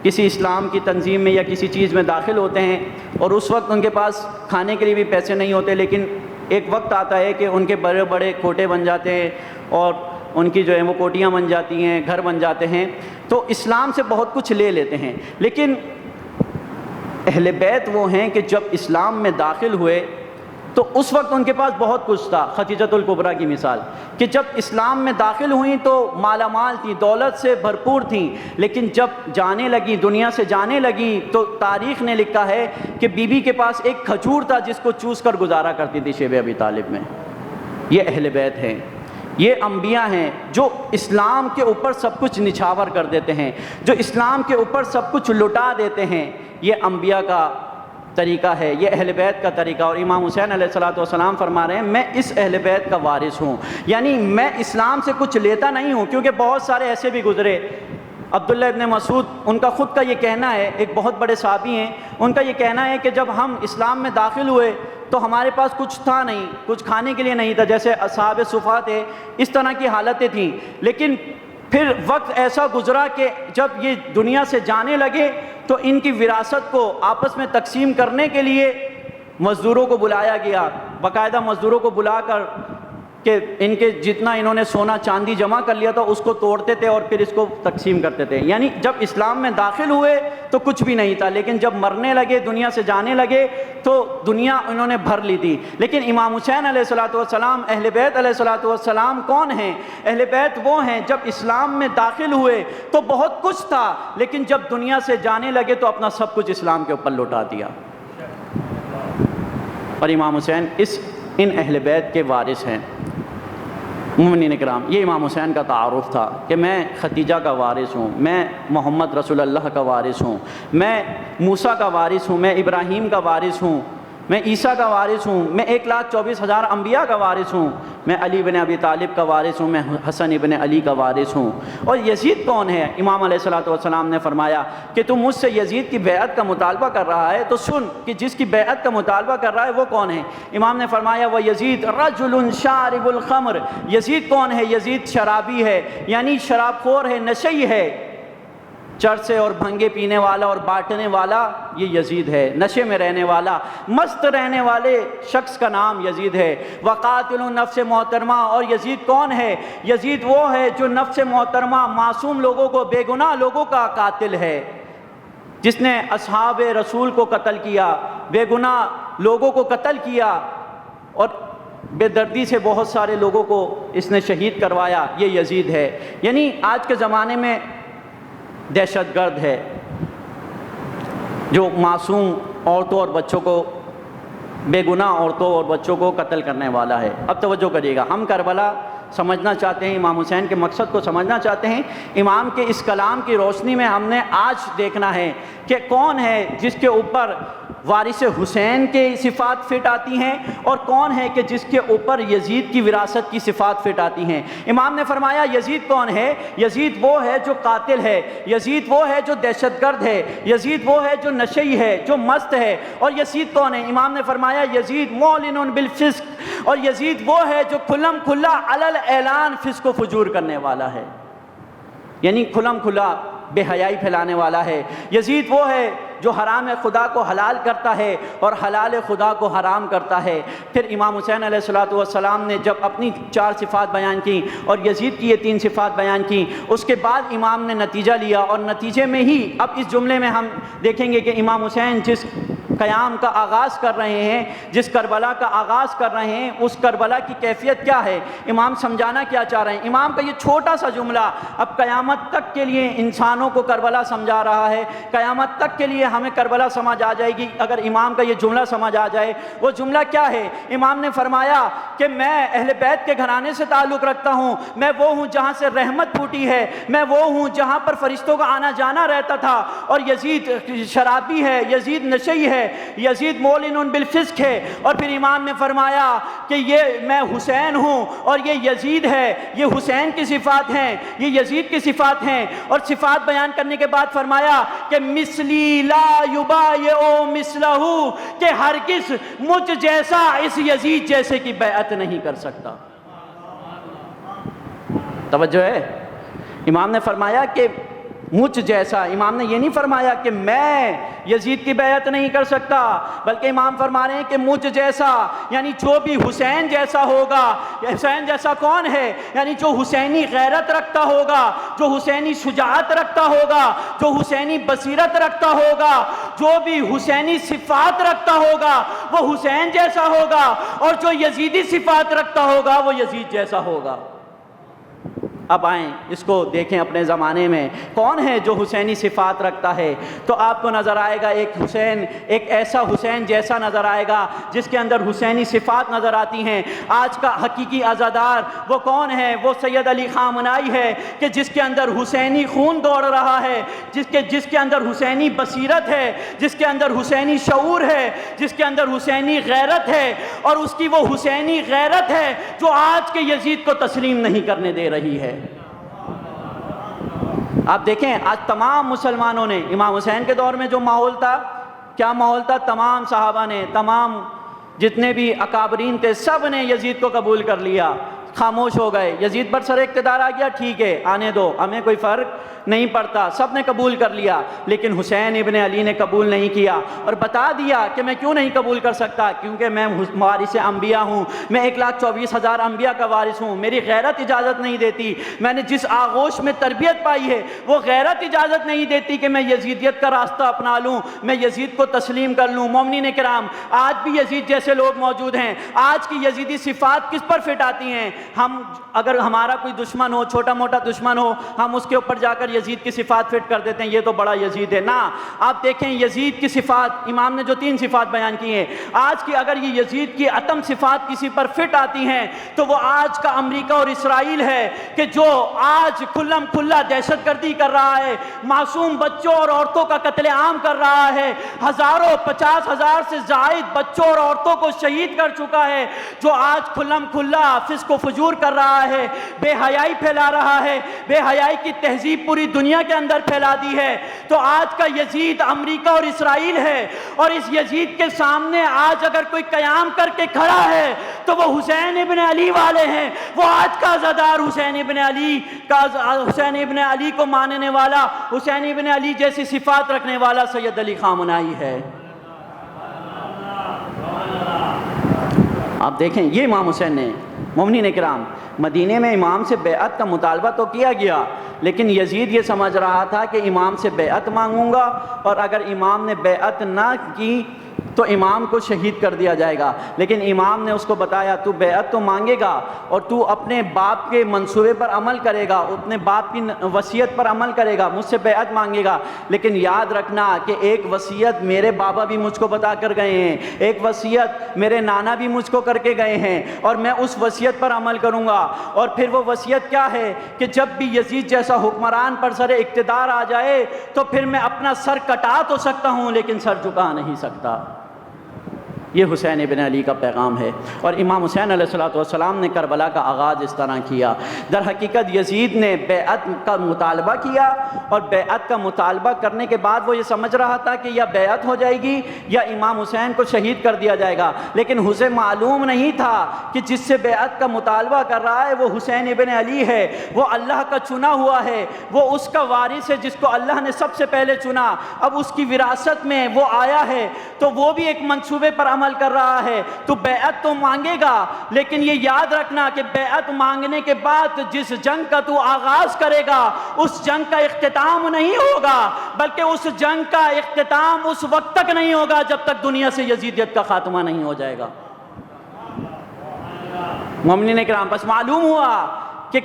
کسی اسلام کی تنظیم میں یا کسی چیز میں داخل ہوتے ہیں، اور اس وقت ان کے پاس کھانے کے لیے بھی پیسے نہیں ہوتے، لیکن ایک وقت آتا ہے کہ ان کے بڑے بڑے کوٹے بن جاتے ہیں، اور ان کی جو ہے وہ کوٹیاں بن جاتی ہیں، گھر بن جاتے ہیں، تو اسلام سے بہت کچھ لے لیتے ہیں۔ لیکن اہل بیت وہ ہیں کہ جب اسلام میں داخل ہوئے تو اس وقت ان کے پاس بہت کچھ تھا۔ خدیجۃ الکبریٰ کی مثال کہ جب اسلام میں داخل ہوئیں تو مالا مال تھیں، دولت سے بھرپور تھیں، لیکن جب جانے لگیں، دنیا سے جانے لگیں، تو تاریخ نے لکھا ہے کہ بی بی کے پاس ایک کھجور تھا جس کو چوس کر گزارا کرتی تھی شیب ابی طالب میں۔ یہ اہل بیت ہیں، یہ انبیاء ہیں جو اسلام کے اوپر سب کچھ نچھاور کر دیتے ہیں، جو اسلام کے اوپر سب کچھ لٹا دیتے ہیں۔ یہ انبیاء کا طریقہ ہے، یہ اہل بیت کا طریقہ۔ اور امام حسین علیہ السلام فرما رہے ہیں میں اس اہل بیت کا وارث ہوں، یعنی میں اسلام سے کچھ لیتا نہیں ہوں، کیونکہ بہت سارے ایسے بھی گزرے۔ عبداللہ ابن مسعود، ان کا خود کا یہ کہنا ہے، ایک بہت بڑے صحابی ہیں، ان کا یہ کہنا ہے کہ جب ہم اسلام میں داخل ہوئے تو ہمارے پاس کچھ تھا نہیں، کچھ کھانے کے لیے نہیں تھا، جیسے اصحاب صفا تھے، اس طرح کی حالتیں تھیں۔ لیکن پھر وقت ایسا گزرا کہ جب یہ دنیا سے جانے لگے تو ان کی وراثت کو آپس میں تقسیم کرنے کے لیے مزدوروں کو بلایا گیا، باقاعدہ مزدوروں کو بلا کر کہ ان کے جتنا انہوں نے سونا چاندی جمع کر لیا تھا اس کو توڑتے تھے اور پھر اس کو تقسیم کرتے تھے۔ یعنی جب اسلام میں داخل ہوئے تو کچھ بھی نہیں تھا، لیکن جب مرنے لگے، دنیا سے جانے لگے تو دنیا انہوں نے بھر لی تھی۔ لیکن امام حسین علیہ السلام، اہل بیت علیہ السلام کون ہیں؟ اہل بیت وہ ہیں جب اسلام میں داخل ہوئے تو بہت کچھ تھا، لیکن جب دنیا سے جانے لگے تو اپنا سب کچھ اسلام کے اوپر لوٹا دیا۔ اور امام حسین ان اہل بیت کے وارث ہیں۔ مومنین اکرام، یہ امام حسین کا تعارف تھا کہ میں خدیجہ کا وارث ہوں، میں محمد رسول اللہ کا وارث ہوں، میں موسیٰ کا وارث ہوں، میں ابراہیم کا وارث ہوں، میں عیسیٰ کا وارث ہوں، میں 1,24,000 انبیاء کا وارث ہوں، میں علی بن ابی طالب کا وارث ہوں، میں حسن ابن علی کا وارث ہوں۔ اور یزید کون ہے؟ امام علیہ السلام نے فرمایا کہ تم مجھ سے یزید کی بیعت کا مطالبہ کر رہا ہے تو سن کہ جس کی بیعت کا مطالبہ کر رہا ہے وہ کون ہے؟ امام نے فرمایا وہ یزید رجل شارب الخمر۔ یزید کون ہے؟ یزید شرابی ہے، یعنی شراب خور ہے، نشئی ہے، چرسے اور بھنگے پینے والا اور بانٹنے والا یہ یزید ہے، نشے میں رہنے والا، مست رہنے والے شخص کا نام یزید ہے۔ وقاتل نفس محترمہ، اور یزید کون ہے؟ یزید وہ ہے جو نفس محترمہ، معصوم لوگوں کو، بے گناہ لوگوں کا قاتل ہے، جس نے اصحاب رسول کو قتل کیا، بے گناہ لوگوں کو قتل کیا، اور بے دردی سے بہت سارے لوگوں کو اس نے شہید کروایا، یہ یزید ہے۔ یعنی آج کے زمانے میں دہشت گرد ہے جو معصوم عورتوں اور بچوں کو، بے گناہ عورتوں اور بچوں کو قتل کرنے والا ہے۔ اب توجہ کریے گا، ہم کربلا سمجھنا چاہتے ہیں، امام حسین کے مقصد کو سمجھنا چاہتے ہیں۔ امام کے اس کلام کی روشنی میں ہم نے آج دیکھنا ہے کہ کون ہے جس کے اوپر وارث حسین کے صفات فٹ آتی ہیں، اور کون ہے کہ جس کے اوپر یزید کی وراثت کی صفات فٹ آتی ہیں۔ امام نے فرمایا یزید کون ہے؟ یزید وہ ہے جو قاتل ہے، یزید وہ ہے جو دہشت گرد ہے، یزید وہ ہے جو نشئی ہے، جو مست ہے۔ اور یزید کون ہے؟ امام نے فرمایا یزید معلن بالفسق، اور یزید وہ ہے جو کھلم کھلا علل اعلان فسق و فجور کرنے والا ہے، یعنی کھلم کھلا بے حیائی پھیلانے والا ہے۔ یزید وہ ہے جو حرام خدا کو حلال کرتا ہے اور حلال خدا کو حرام کرتا ہے۔ پھر امام حسین علیہ السلام نے جب اپنی 4 صفات بیان کی اور یزید کی یہ 3 صفات بیان کی، اس کے بعد امام نے نتیجہ لیا، اور نتیجے میں ہی اب اس جملے میں ہم دیکھیں گے کہ امام حسین جس قیام کا آغاز کر رہے ہیں، جس کربلا کا آغاز کر رہے ہیں، اس کربلا کی کیفیت کیا ہے، امام سمجھانا کیا چاہ رہے ہیں۔ امام کا یہ چھوٹا سا جملہ اب قیامت تک کے لیے انسانوں کو کربلا سمجھا رہا ہے، قیامت تک کے لیے ہمیں کربلا سمجھ آ جائے گی اگر امام کا یہ جملہ سمجھ آ جائے۔ وہ جملہ کیا ہے؟ امام نے فرمایا کہ میں اہل بیت کے گھرانے سے تعلق رکھتا ہوں، میں وہ ہوں جہاں سے رحمت پھوٹی ہے، میں وہ ہوں جہاں پر فرشتوں کا آنا جانا رہتا تھا، اور یزید شرابی ہے، یزید نشئی ہے، یزید مولن بالفسق ہے۔ اور پھر امام نے فرمایا کہ یہ میں حسین ہوں اور یہ یزید ہے، یہ حسین کی صفات ہیں، یہ یزید کی صفات ہیں۔ اور صفات بیان کرنے کے بعد فرمایا کہ مثلی لا یبایع مثلہ، کہ ہرگز مجھ جیسا اس یزید جیسے کی بیعت نہیں کر سکتا۔ توجہ ہے، امام نے فرمایا کہ مجھ جیسا، امام نے یہ نہیں فرمایا کہ میں یزید کی بیعت نہیں کر سکتا، بلکہ امام فرما رہے ہیں کہ مجھ جیسا، یعنی جو بھی حسین جیسا ہوگا۔ حسین جیسا کون ہے؟ یعنی جو حسینی غیرت رکھتا ہوگا، جو حسینی شجاعت رکھتا ہوگا، جو حسینی بصیرت رکھتا ہوگا، جو بھی حسینی صفات رکھتا ہوگا وہ حسین جیسا ہوگا، اور جو یزیدی صفات رکھتا ہوگا وہ یزید جیسا ہوگا۔ اب آئیں اس کو دیکھیں اپنے زمانے میں کون ہے جو حسینی صفات رکھتا ہے، تو آپ کو نظر آئے گا ایک حسین، ایک ایسا حسین جیسا نظر آئے گا جس کے اندر حسینی صفات نظر آتی ہیں۔ آج کا حقیقی عزادار وہ کون ہے؟ وہ سید علی خامنائی ہے کہ جس کے اندر حسینی خون دوڑ رہا ہے، جس کے اندر حسینی بصیرت ہے، جس کے اندر حسینی شعور ہے، جس کے اندر حسینی غیرت ہے، اور اس کی وہ حسینی غیرت ہے جو آج کے یزید کو تسلیم نہیں کرنے دے رہی ہے۔ آپ دیکھیں آج تمام مسلمانوں نے، امام حسین کے دور میں جو ماحول تھا، کیا ماحول تھا؟ تمام صحابہ نے، تمام جتنے بھی اکابرین تھے، سب نے یزید کو قبول کر لیا، خاموش ہو گئے۔ یزید پر سر اقتدار آ گیا، ٹھیک ہے آنے دو، ہمیں کوئی فرق نہیں پڑتا، سب نے قبول کر لیا، لیکن حسین ابن علی نے قبول نہیں کیا، اور بتا دیا کہ میں کیوں نہیں قبول کر سکتا، کیونکہ میں وارث انبیاء ہوں، میں 1,24,000 انبیاء کا وارث ہوں، میری غیرت اجازت نہیں دیتی، میں نے جس آغوش میں تربیت پائی ہے وہ غیرت اجازت نہیں دیتی کہ میں یزیدیت کا راستہ اپنا لوں، میں یزید کو تسلیم کر لوں۔ مومنین کرام، آج بھی یزید جیسے لوگ موجود ہیں۔ آج کی یزیدی صفات کس پر فٹ آتی ہیں؟ ہم اگر ہمارا کوئی دشمن ہو، چھوٹا موٹا دشمن ہو، ہم اس کے اوپر جا کر یزید کی صفات فٹ کر دیتے ہیں، یہ تو بڑا یزید ہے۔ نہ، آپ دیکھیں یزید کی صفات، امام نے جو 3 صفات بیان کی ہیں، آج کی اگر یہ یزید کی اتم صفات کسی پر فٹ آتی ہیں تو وہ آج کا امریکہ اور اسرائیل ہے کہ جو آج کھلم کھلا دہشت گردی کر رہا ہے، معصوم بچوں اور عورتوں کا قتل عام کر رہا ہے، ہزاروں 50,000 سے زائد بچوں اور عورتوں کو شہید کر چکا ہے، جو آج کھلم کھلا فسق و فجور کر رہا ہے، بے حیائی پھیلا رہا ہے، بے حیائی کی تہذیب پوری دنیا کے اندر پھیلا دی ہے۔ تو آج کا یزید امریکہ اور اسرائیل ہے، اور اس یزید کے سامنے آج اگر کوئی قیام کر کے کھڑا ہے تو وہ حسین ابن علی والے ہیں۔ وہ آج کا عزادار حسین ابن علی کو ماننے والا، حسین ابن علی جیسی صفات رکھنے والا سید علی خامنائی ہے۔ آپ دیکھیں یہ امام حسین نے، مومنین کرام، مدینے میں امام سے بیعت کا مطالبہ تو کیا گیا، لیکن یزید یہ سمجھ رہا تھا کہ امام سے بیعت مانگوں گا، اور اگر امام نے بیعت نہ کی تو امام کو شہید کر دیا جائے گا۔ لیکن امام نے اس کو بتایا تو بیعت تو مانگے گا اور تو اپنے باپ کے منصوبے پر عمل کرے گا، اپنے باپ کی وصیت پر عمل کرے گا، مجھ سے بیعت مانگے گا، لیکن یاد رکھنا کہ ایک وصیت میرے بابا بھی مجھ کو بتا کر گئے ہیں، ایک وصیت میرے نانا بھی مجھ کو کر کے گئے ہیں، اور میں اس وصیت پر عمل کروں گا۔ اور پھر وہ وصیت کیا ہے کہ جب بھی یزید جیسا حکمران پر سر اقتدار آ جائے تو پھر میں اپنا سر کٹا تو سکتا ہوں لیکن سر جھکا نہیں سکتا۔ یہ حسین ابن علی کا پیغام ہے، اور امام حسین علیہ السلام نے کربلا کا آغاز اس طرح کیا۔ در حقیقت یزید نے بیعت کا مطالبہ کیا، اور بیعت کا مطالبہ کرنے کے بعد وہ یہ سمجھ رہا تھا کہ یا بیعت ہو جائے گی یا امام حسین کو شہید کر دیا جائے گا، لیکن اسے معلوم نہیں تھا کہ جس سے بیعت کا مطالبہ کر رہا ہے وہ حسین ابن علی ہے، وہ اللہ کا چنا ہوا ہے، وہ اس کا وارث ہے جس کو اللہ نے سب سے پہلے چنا، اب اس کی وراثت میں وہ آیا ہے، تو وہ بھی ایک منصوبے پر عمل کر رہا ہے تو بیعت تو مانگے گا، لیکن یہ یاد رکھنا کہ بیعت مانگنے کے بعد جس جنگ کا تو آغاز کرے گا اس جنگ کا اختتام نہیں ہوگا، بلکہ اس جنگ کا اختتام اس وقت تک نہیں ہوگا جب تک دنیا سے یزیدیت کا خاتمہ نہیں ہو جائے گا۔ مومنین کرام، بس معلوم ہوا کہ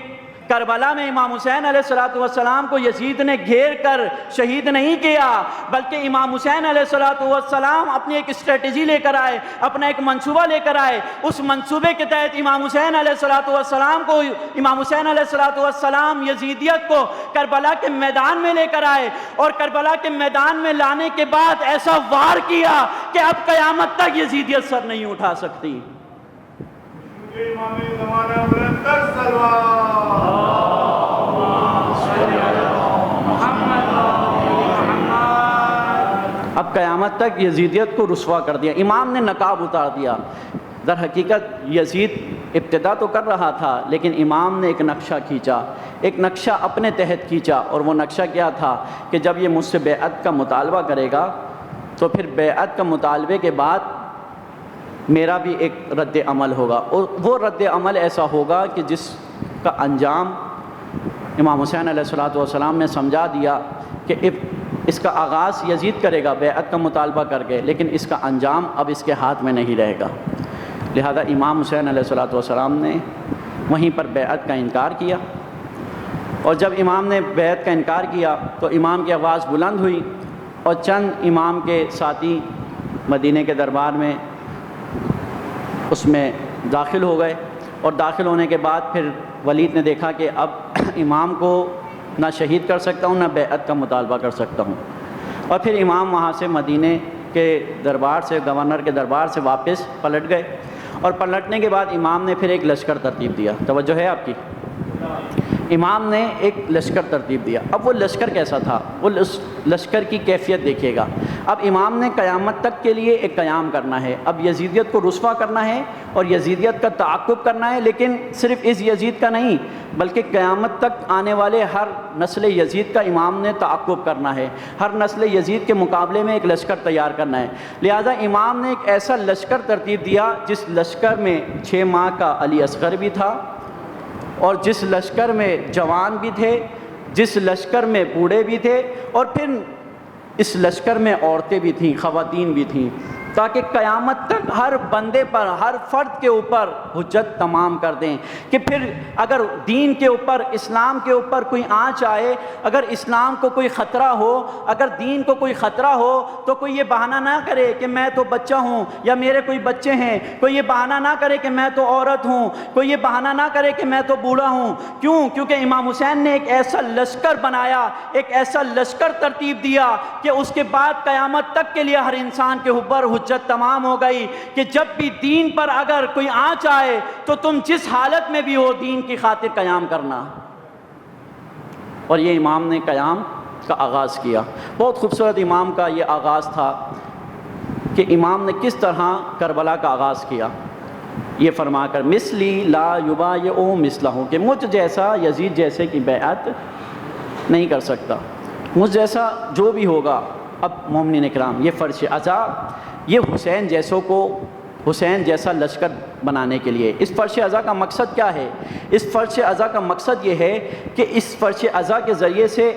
کربلا میں امام حسین علیہ السلام کو یزید نے گھیر کر شہید نہیں کیا، بلکہ امام حسین علیہ السلام اپنی ایک اسٹریٹجی لے کر آئے، اپنا ایک منصوبہ لے کر آئے۔ اس منصوبے کے تحت امام حسین علیہ السلام یزیدیت کو کربلا کے میدان میں لے کر آئے، اور کربلا کے میدان میں لانے کے بعد ایسا وار کیا کہ اب قیامت تک یزیدیت سر نہیں اٹھا سکتی۔ اب قیامت تک یزیدیت کو رسوا کر دیا، امام نے نقاب اتار دیا۔ در حقیقت یزید ابتدا تو کر رہا تھا، لیکن امام نے ایک نقشہ کھینچا، ایک نقشہ اپنے تحت کھینچا، اور وہ نقشہ کیا تھا کہ جب یہ مجھ سے بیعت کا مطالبہ کرے گا تو پھر بیعت کا مطالبے کے بعد میرا بھی ایک رد عمل ہوگا، اور وہ رد عمل ایسا ہوگا کہ جس کا انجام امام حسین علیہ السلام نے سمجھا دیا کہ اس کا آغاز یزید کرے گا بیعت کا مطالبہ کر کے، لیکن اس کا انجام اب اس کے ہاتھ میں نہیں رہے گا۔ لہذا امام حسین علیہ السلام نے وہیں پر بیعت کا انکار کیا، اور جب امام نے بیعت کا انکار کیا تو امام کی آواز بلند ہوئی، اور چند امام کے ساتھی مدینے کے دربار میں اس میں داخل ہو گئے، اور داخل ہونے کے بعد پھر ولید نے دیکھا کہ اب امام کو نہ شہید کر سکتا ہوں، نہ بیعت کا مطالبہ کر سکتا ہوں، اور پھر امام وہاں سے مدینے کے دربار سے، گورنر کے دربار سے واپس پلٹ گئے، اور پلٹنے کے بعد امام نے پھر ایک لشکر ترتیب دیا۔ توجہ ہے آپ کی؟ امام نے ایک لشکر ترتیب دیا۔ اب وہ لشکر کیسا تھا؟ وہ لشکر کی کیفیت دیکھیے گا۔ اب امام نے قیامت تک کے لیے ایک قیام کرنا ہے، اب یزیدیت کو رسوا کرنا ہے اور یزیدیت کا تعاقب کرنا ہے، لیکن صرف اس یزید کا نہیں بلکہ قیامت تک آنے والے ہر نسل یزید کا امام نے تعاقب کرنا ہے، ہر نسل یزید کے مقابلے میں ایک لشکر تیار کرنا ہے۔ لہذا امام نے ایک ایسا لشکر ترتیب دیا جس لشکر میں 6 ماہ کا علی اصغر بھی تھا، اور جس لشکر میں جوان بھی تھے، جس لشکر میں بوڑھے بھی تھے، اور پھر اس لشکر میں عورتیں بھی تھیں، خواتین بھی تھیں، تاکہ قیامت تک ہر بندے پر، ہر فرد کے اوپر حجت تمام کر دیں کہ پھر اگر دین کے اوپر، اسلام کے اوپر کوئی آنچ آئے، اگر اسلام کو کوئی خطرہ ہو، اگر دین کو کوئی خطرہ ہو، تو کوئی یہ بہانہ نہ کرے کہ میں تو بچہ ہوں یا میرے کوئی بچے ہیں، کوئی یہ بہانہ نہ کرے کہ میں تو عورت ہوں، کوئی یہ بہانہ نہ کرے کہ میں تو بوڑھا ہوں۔ کیوں؟ کیونکہ امام حسین نے ایک ایسا لشکر بنایا، ایک ایسا لشکر ترتیب دیا کہ اس کے بعد قیامت تک کے لیے ہر انسان کے اوپر حجت تمام ہو گئی کہ جب بھی دین پر اگر کوئی آنچ آئے تو تم جس حالت میں بھی ہو دین کی خاطر قیام کرنا۔ اور یہ امام نے قیام کا آغاز کیا۔ بہت خوبصورت امام کا یہ آغاز تھا کہ امام نے کس طرح کربلا کا آغاز کیا، یہ فرما کر مثلی لا یبایع مثلہ، کہ مجھ جیسا یزید جیسے کی بیعت نہیں کر سکتا، مجھ جیسا جو بھی ہوگا۔ اب مومنین کرام، یہ فرش عزا، یہ حسین جیسوں کو، حسین جیسا لشکر بنانے کے لیے اس فرش عزا کا مقصد کیا ہے؟ اس فرش عزا کا مقصد یہ ہے کہ اس فرش عزا کے ذریعے سے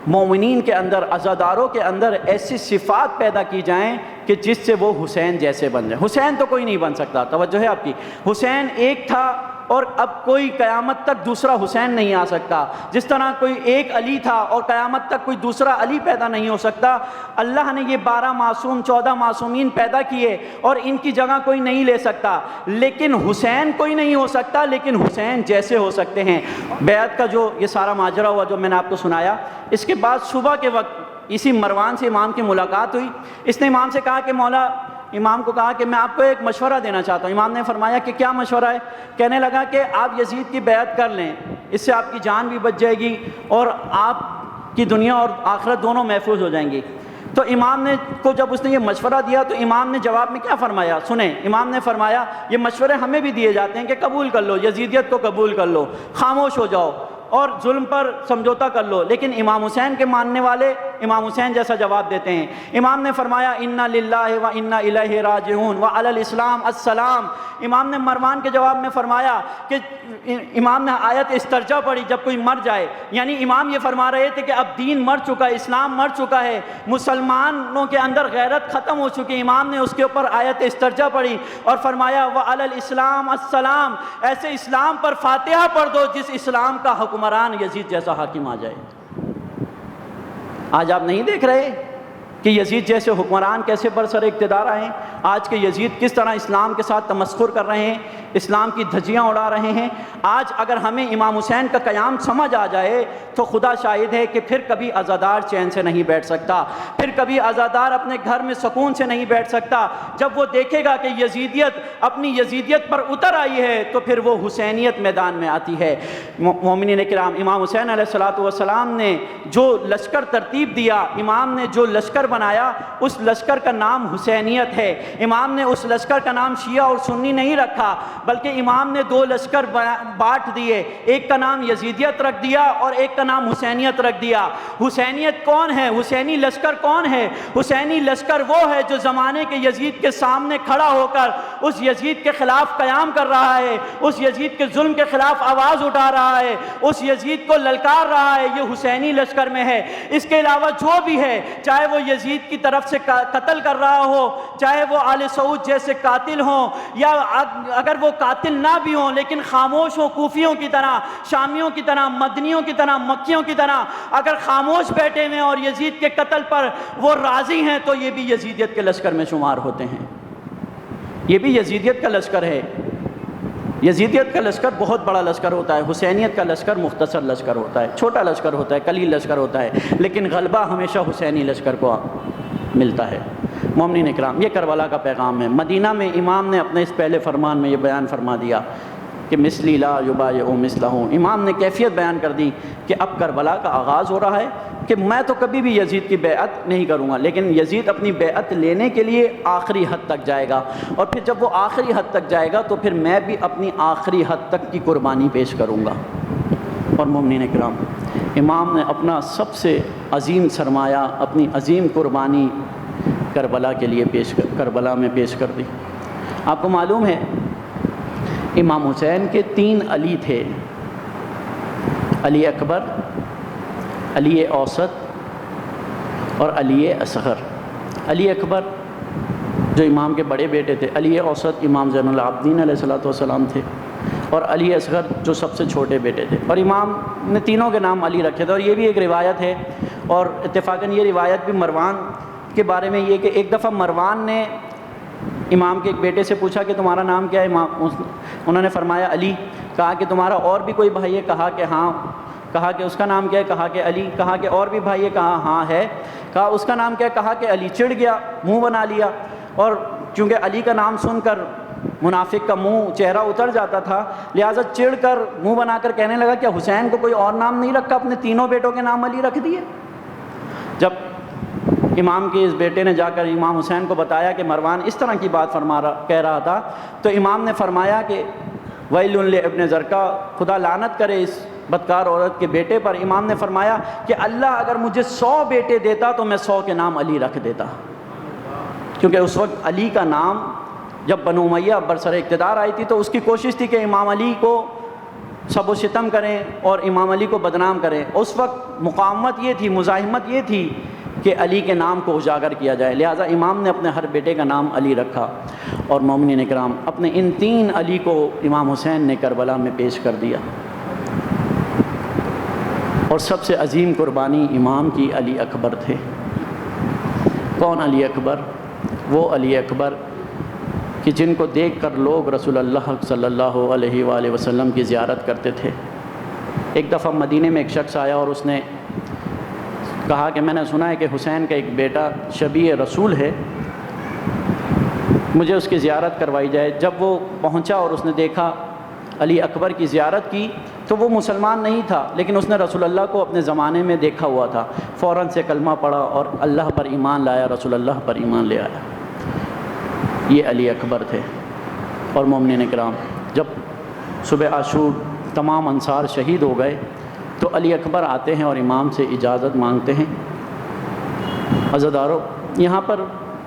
مومنین کے اندر، عزاداروں کے اندر ایسی صفات پیدا کی جائیں کہ جس سے وہ حسین جیسے بن جائیں۔ حسین تو کوئی نہیں بن سکتا، توجہ ہے آپ کی؟ حسین ایک تھا اور اب کوئی قیامت تک دوسرا حسین نہیں آ سکتا، جس طرح کوئی ایک علی تھا اور قیامت تک کوئی دوسرا علی پیدا نہیں ہو سکتا۔ اللہ نے یہ 12 معصوم، 14 معصومین پیدا کیے اور ان کی جگہ کوئی نہیں لے سکتا، لیکن حسین کوئی نہیں ہو سکتا، لیکن حسین جیسے ہو سکتے ہیں۔ بیعت کا جو یہ سارا ماجرا ہوا جو میں نے آپ کو سنایا، اس کے بعد صبح کے وقت اسی مروان سے امام کی ملاقات ہوئی۔ اس نے امام سے کہا کہ مولا، امام کو کہا کہ میں آپ کو ایک مشورہ دینا چاہتا ہوں۔ امام نے فرمایا کہ کیا مشورہ ہے؟ کہنے لگا کہ آپ یزید کی بیعت کر لیں، اس سے آپ کی جان بھی بچ جائے گی اور آپ کی دنیا اور آخرت دونوں محفوظ ہو جائیں گی۔ تو امام نے کو جب اس نے یہ مشورہ دیا تو امام نے جواب میں کیا فرمایا سنیں۔ امام نے فرمایا یہ مشورے ہمیں بھی دیے جاتے ہیں کہ قبول کر لو، یزیدیت کو قبول کر لو، خاموش ہو جاؤ اور ظلم پر سمجھوتا کر لو، لیکن امام حسین کے ماننے والے امام حسین جیسا جواب دیتے ہیں۔ امام نے فرمایا انا للہ و انا الیہ راجعون و علی الاسلام السلام۔ امام نے مروان کے جواب میں فرمایا کہ امام نے آیت استرجا پڑھی جب کوئی مر جائے، یعنی امام یہ فرما رہے تھے کہ اب دین مر چکا ہے، اسلام مر چکا ہے، مسلمانوں کے اندر غیرت ختم ہو چکی۔ امام نے اس کے اوپر آیت استرجا پڑھی اور فرمایا وعلی الاسلام السلام، ایسے اسلام پر فاتحہ پڑھ دو جس اسلام کا حکمران یزید جیسا حاکم آ جائے۔ آج آپ نہیں دیکھ رہے کہ یزید جیسے حکمران کیسے برسر اقتدار آئے؟ آج کے یزید کس طرح اسلام کے ساتھ تمسخر کر رہے ہیں، اسلام کی دھجیاں اڑا رہے ہیں۔ آج اگر ہمیں امام حسین کا قیام سمجھ آ جائے تو خدا شاہد ہے کہ پھر کبھی عزادار چین سے نہیں بیٹھ سکتا، پھر کبھی عزادار اپنے گھر میں سکون سے نہیں بیٹھ سکتا۔ جب وہ دیکھے گا کہ یزیدیت اپنی یزیدیت پر اتر آئی ہے تو پھر وہ حسینیت میدان میں آتی ہے۔ مومنین کرام، امام حسین علیہ السلام نے جو لشکر ترتیب دیا، امام نے جو لشکر بنایا، اس لشکر کا نام حسینیت ہے۔ امام نے اس لشکر کا نام شیعہ اور سنی نہیں رکھا، بلکہ امام نے دو لشکر بانٹ دیے، ایک کا نام یزیدیت رکھ دیا اور ایک کا نام حسینیت رکھ دیا۔ حسینیت کون ہے؟ حسینی لشکر کون ہے؟ حسینی لشکر وہ ہے جو زمانے کے یزید کے سامنے کھڑا ہو کر اس یزید کے خلاف قیام کر رہا ہے، اس یزید کے ظلم کے خلاف آواز اٹھا رہا ہے، اس یزید کو للکار رہا ہے۔ یہ حسینی لشکر میں ہے۔ اس کے علاوہ جو بھی ہے، چاہے وہ یزید کی طرف سے قتل کر رہا ہو، چاہے وہ آل سعود جیسے قاتل ہوں، یا اگر وہ قاتل نہ بھی ہوں لیکن خاموش ہوں، کوفیوں کی طرح، شامیوں کی طرح، مدنیوں کی طرح، مکیوں کی طرح اگر خاموش بیٹھے ہوئے اور یزید کے قتل پر وہ راضی ہیں تو یہ بھی یزیدیت کے لشکر میں شمار ہوتے ہیں۔ یہ بھی یزیدیت کا لشکر ہے۔ یزیدیت کا لشکر بہت بڑا لشکر ہوتا ہے، حسینیت کا لشکر مختصر لشکر ہوتا ہے، چھوٹا لشکر ہوتا ہے، قلیل لشکر ہوتا ہے، لیکن غلبہ ہمیشہ حسینی لشکر کو ملتا ہے۔ مومنین اکرام، یہ کربلا کا پیغام ہے۔ مدینہ میں امام نے اپنے اس پہلے فرمان میں یہ بیان فرما دیا کہ مثلی لا یبایع مثلہ۔ امام نے کیفیت بیان کر دی کہ اب کربلا کا آغاز ہو رہا ہے کہ میں تو کبھی بھی یزید کی بیعت نہیں کروں گا، لیکن یزید اپنی بیعت لینے کے لیے آخری حد تک جائے گا، اور پھر جب وہ آخری حد تک جائے گا تو پھر میں بھی اپنی آخری حد تک کی قربانی پیش کروں گا۔ اور مومنین اکرام، امام نے اپنا سب سے عظیم سرمایہ، اپنی عظیم قربانی کربلا کے لیے کربلا میں پیش کر دی۔ آپ کو معلوم ہے امام حسین کے 3 علی تھے، علی اکبر، علی اوسط اور علی اصغر۔ علی اکبر جو امام کے بڑے بیٹے تھے، علی اوسط امام زین العابدین علیہ السلام تھے، اور علی اصغر جو سب سے چھوٹے بیٹے تھے، اور امام نے تینوں کے نام علی رکھے تھے۔ اور یہ بھی ایک روایت ہے، اور اتفاقاً یہ روایت بھی مروان کے بارے میں یہ کہ ایک دفعہ مروان نے امام کے ایک بیٹے سے پوچھا کہ تمہارا نام کیا ہے؟ انہوں نے فرمایا علی۔ کہا کہ تمہارا اور بھی کوئی بھائی ہے؟ کہا کہ ہاں۔ کہا کہ اس کا نام کیا ہے؟ کہا کہ علی۔ کہا کہ اور بھی بھائی ہے؟ کہا ہاں ہے۔ کہا اس کا نام کیا ہے؟ کہا کہ علی۔ چڑ گیا، منہ بنا لیا، اور چونکہ علی کا نام سن کر منافق کا چہرہ اتر جاتا تھا، لہٰذا چڑ کر منہ بنا کر کہنے لگا کہ حسین کو کوئی اور نام نہیں رکھا، اپنے تینوں بیٹوں کے نام علی رکھ دیے۔ جب امام کے اس بیٹے نے جا کر امام حسین کو بتایا کہ مروان اس طرح کی بات کہہ رہا تھا، تو امام نے فرمایا کہ ویل لابن زرقہ، خدا لعنت کرے اس بدکار عورت کے بیٹے پر۔ امام نے فرمایا کہ اللہ اگر مجھے 100 بیٹے دیتا تو میں 100 کے نام علی رکھ دیتا، کیونکہ اس وقت علی کا نام، جب بنو امیہ برسر اقتدار آئی تھی تو اس کی کوشش تھی کہ امام علی کو سب و ستم کریں اور امام علی کو بدنام کریں۔ اس وقت مقاومت یہ تھی، مزاحمت یہ تھی کہ علی کے نام کو اجاگر کیا جائے، لہٰذا امام نے اپنے ہر بیٹے کا نام علی رکھا۔ اور مومنین اکرام، اپنے ان 3 علی کو امام حسین نے کربلا میں پیش کر دیا، اور سب سے عظیم قربانی امام کی علی اکبر تھے۔ کون علی اکبر؟ وہ علی اکبر کہ جن کو دیکھ کر لوگ رسول اللہ صلی اللہ علیہ وآلہ وسلم کی زیارت کرتے تھے۔ ایک دفعہ مدینے میں ایک شخص آیا اور اس نے کہا کہ میں نے سنا ہے کہ حسین کا ایک بیٹا شبیہ رسول ہے، مجھے اس کی زیارت کروائی جائے۔ جب وہ پہنچا اور اس نے دیکھا علی اکبر کی زیارت کی تو وہ مسلمان نہیں تھا، لیکن اس نے رسول اللہ کو اپنے زمانے میں دیکھا ہوا تھا، فوراً سے کلمہ پڑھا اور اللہ پر ایمان لایا، رسول اللہ پر ایمان لے آیا۔ یہ علی اکبر تھے۔ اور مومنین اکرام، جب صبح عاشور تمام انصار شہید ہو گئے تو علی اکبر آتے ہیں اور امام سے اجازت مانگتے ہیں عزادارو، یہاں پر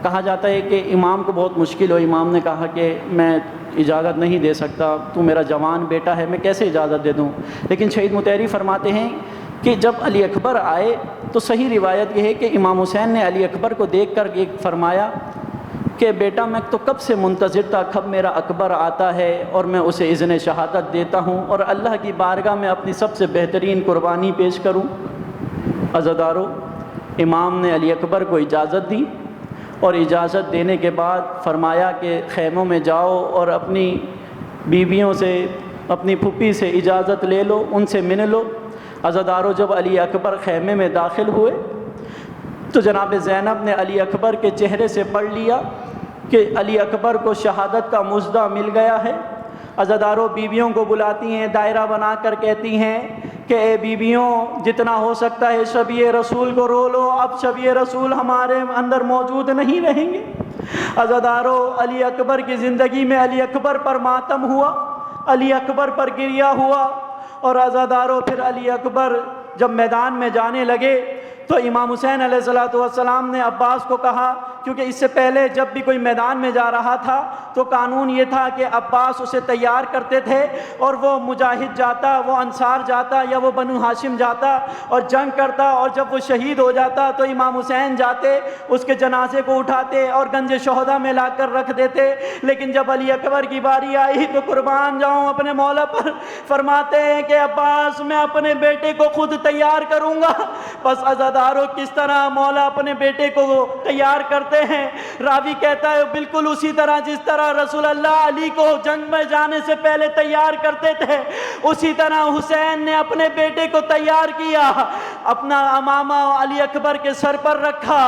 کہا جاتا ہے کہ امام کو بہت مشکل ہو. امام نے کہا کہ میں اجازت نہیں دے سکتا، تو میرا جوان بیٹا ہے، میں کیسے اجازت دے دوں؟ لیکن شہید مطہری فرماتے ہیں کہ جب علی اکبر آئے تو صحیح روایت یہ ہے کہ امام حسین نے علی اکبر کو دیکھ کر یہ فرمایا کہ بیٹا میں تو کب سے منتظر تھا، کب میرا اکبر آتا ہے اور میں اسے اذن شہادت دیتا ہوں اور اللہ کی بارگاہ میں اپنی سب سے بہترین قربانی پیش کروں. عزادارو، امام نے علی اکبر کو اجازت دی اور اجازت دینے کے بعد فرمایا کہ خیموں میں جاؤ اور اپنی بیویوں سے، اپنی پھوپھی سے اجازت لے لو، ان سے مل لو. عزادارو، جب علی اکبر خیمے میں داخل ہوئے تو جناب زینب نے علی اکبر کے چہرے سے پڑھ لیا کہ علی اکبر کو شہادت کا مژدہ مل گیا ہے. عزادارو، بیویوں کو بلاتی ہیں، دائرہ بنا کر کہتی ہیں کہ اے بیویوں، جتنا ہو سکتا ہے شبیہ رسول کو رو لو، اب شبیہ رسول ہمارے اندر موجود نہیں رہیں گے. عزادارو، علی اکبر کی زندگی میں علی اکبر پر ماتم ہوا، علی اکبر پر گریہ ہوا. اور عزادارو، پھر علی اکبر جب میدان میں جانے لگے تو امام حسین علیہ السلام نے عباس کو کہا، کیونکہ اس سے پہلے جب بھی کوئی میدان میں جا رہا تھا تو قانون یہ تھا کہ عباس اسے تیار کرتے تھے اور وہ مجاہد جاتا، وہ انصار جاتا یا وہ بنو ہاشم جاتا اور جنگ کرتا، اور جب وہ شہید ہو جاتا تو امام حسین جاتے، اس کے جنازے کو اٹھاتے اور گنج شہداء میں لا کر رکھ دیتے. لیکن جب علی اکبر کی باری آئی تو قربان جاؤں اپنے مولا پر، فرماتے ہیں کہ عباس میں اپنے بیٹے کو خود تیار کروں گا. بس عزادارو، کس طرح مولا اپنے بیٹے کو تیار کرتے ہیں؟ راوی کہتا ہے بالکل اسی طرح جس طرح رسول اللہ علی کو جنگ میں جانے سے پہلے تیار کرتے تھے، اسی طرح حسین نے اپنے بیٹے کو تیار کیا. اپنا امامہ علی اکبر کے سر پر رکھا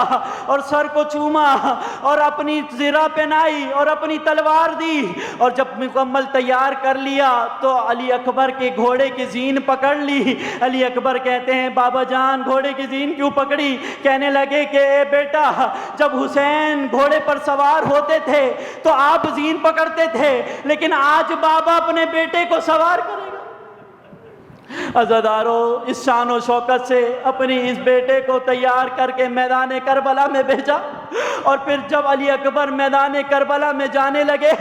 اور سر کو چوما اور اپنی زرہ پہنائی اور اپنی تلوار دی، اور جب مکمل تیار کر لیا تو علی اکبر کے گھوڑے کی زین پکڑ لی. علی اکبر کہتے ہیں بابا جان گھوڑے کی زین کیوں پکڑی؟ کہنے لگے کہ اے بیٹا، جب حسین گھوڑے پر سوار ہوتے تھے تو آپ زین پکڑتے تھے، لیکن آج بابا اپنے بیٹے کو سوار کرے گا. عزادارو، اس شان و شوکت سے اپنی اس بیٹے کو تیار کر کے میدان کربلا میں بھیجا. اور پھر جب علی اکبر میدان کربلا میں جانے لگے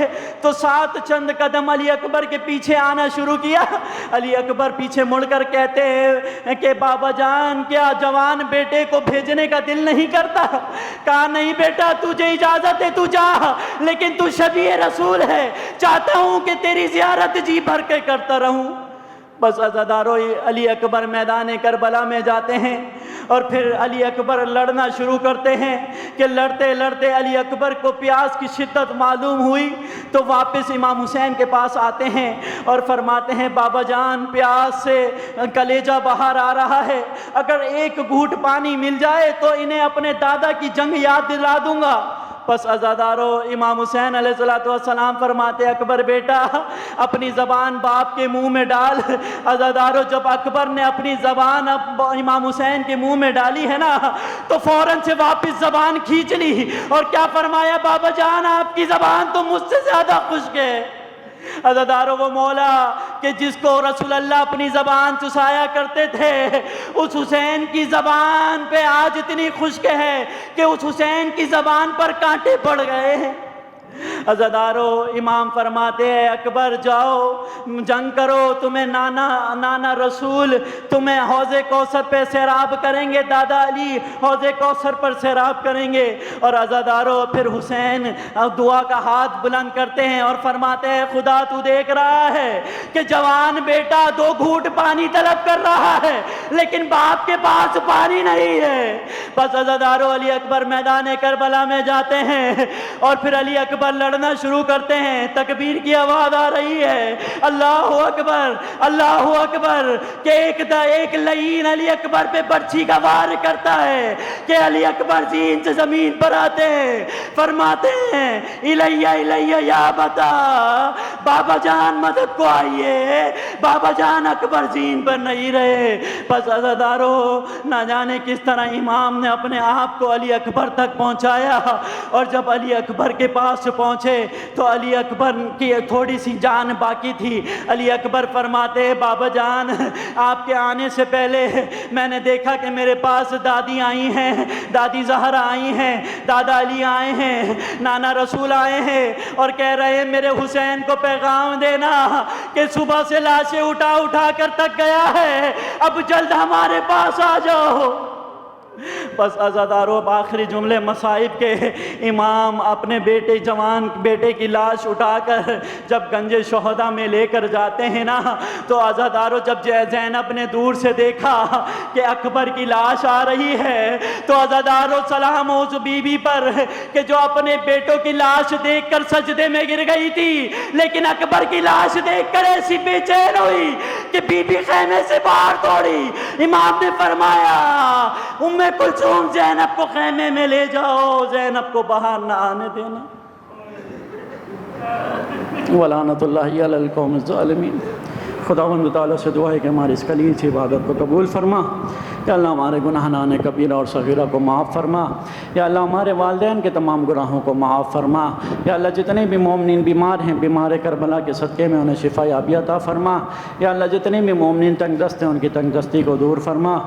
تو 7 چند قدم علی اکبر کے پیچھے آنا شروع کیا. علی اکبر پیچھے مڑ کر کہتے ہیں کہ بابا جان، کیا جوان بیٹے کو بھیجنے کا دل نہیں کرتا؟ کہا نہیں بیٹا، تجھے اجازت ہے تو جا، لیکن تو شبیہ رسول ہے، چاہتا ہوں کہ تیری زیارت جی بھر کے کرتا رہوں. بس عزادارو، علی اکبر میدان کربلا میں جاتے ہیں اور پھر علی اکبر لڑنا شروع کرتے ہیں کہ لڑتے لڑتے علی اکبر کو پیاس کی شدت معلوم ہوئی تو واپس امام حسین کے پاس آتے ہیں اور فرماتے ہیں بابا جان، پیاس سے کلیجہ باہر آ رہا ہے، اگر ایک گھونٹ پانی مل جائے تو انہیں اپنے دادا کی جنگ یاد دلا دوں گا. بس عزادارو، امام حسین علیہ السلام فرماتے اکبر بیٹا، اپنی زبان باپ کے منہ میں ڈال. عزادارو، جب اکبر نے اپنی زبان امام حسین کے منہ میں ڈالی ہے نا تو فوراً سے واپس زبان کھینچ لی اور کیا فرمایا، بابا جان آپ کی زبان تو مجھ سے زیادہ خشک ہے. عزادارو، وہ مولا کہ جس کو رسول اللہ اپنی زبان چسایا کرتے تھے، اس حسین کی زبان پہ آج اتنی خشک ہے کہ اس حسین کی زبان پر کانٹے پڑ گئے ہیں. عزادارو، امام فرماتے ہیں اکبر جاؤ جنگ کرو، تمہیں نانا رسول تمہیں حوض کوثر پہ سیراب کریں گے، دادا علی حوض کوثر پر سیراب کریں گے. اور عزادارو، پھر حسین دعا کا ہاتھ بلند کرتے ہیں اور فرماتے ہیں خدا تو دیکھ رہا ہے کہ جوان بیٹا 2 گھونٹ پانی طلب کر رہا ہے لیکن باپ کے پاس پانی نہیں ہے. بس عزادارو، علی اکبر میدان کربلا میں جاتے ہیں اور پھر علی اکبر لڑنا شروع کرتے ہیں. تکبیر کی آواز آ رہی ہے، اللہ اکبر اللہ اکبر، کہ ایک لعین علی اکبر پہ برچھی کا وار کرتا ہے کہ علی اکبر زین سے زمین پر آتے ہیں، فرماتے ہیں الیہ الیہ یا بتا، بابا جان مدد کو آئیے، بابا جان اکبر زین پر نہیں رہے۔ بس عزادارو، نہ جانے کس طرح امام نے اپنے آپ کو علی اکبر تک پہنچایا، اور جب علی اکبر کے پاس پہنچے تو علی اکبر کی تھوڑی سی جان باقی تھی۔ علی اکبر فرماتے بابا جان آپ کے آنے سے پہلے میں نے دیکھا کہ میرے پاس دادی آئی ہیں، دادی زہرا آئی ہیں، دادا علی آئے ہیں، نانا رسول آئے ہیں، اور کہہ رہے ہیں میرے حسین کو پیغام دینا کہ صبح سے لاشیں اٹھا اٹھا کر تک گیا ہے، اب جلد ہمارے پاس آ جاؤ۔ بس عزادارو، اب آخری جملے مصائب کے، امام اپنے جوان بیٹے کی لاش اٹھا کر جب گنج شہداء میں لے کر جاتے ہیں نا، تو عزادارو جب زینب نے دور سے دیکھا کہ اکبر کی لاش آ رہی ہے، تو عزادارو سلام ہو اس بی بی پر کہ جو اپنے بیٹوں کی لاش دیکھ کر سجدے میں گر گئی تھی، لیکن اکبر کی لاش دیکھ کر ایسی بے چین ہوئی کہ بی بی خیمے سے باہر دوڑی۔ امام نے فرمایا ام کلثوم زینب کو خیمے میں لے جاؤ، زینب کو باہر نہ آنے دینا۔ ولعنت اللہ علی القوم الظالمین۔ خداوند تعالیٰ سے دعا ہے کہ ہماری اس قلیل سی عبادت کو قبول فرما۔ یا اللہ ہمارے گناہ نان کبیرہ اور صغیرہ کو معاف فرما۔ یا اللہ ہمارے والدین کے تمام گناہوں کو معاف فرما۔ یا اللہ جتنے بھی مومنین بیمار ہیں، بیمار کربلا کے صدقے میں انہیں شفا یابی عطا فرما۔ یا اللہ جتنے بھی مومنین تنگ دست ہیں ان کی تنگ دستی کو دور فرما۔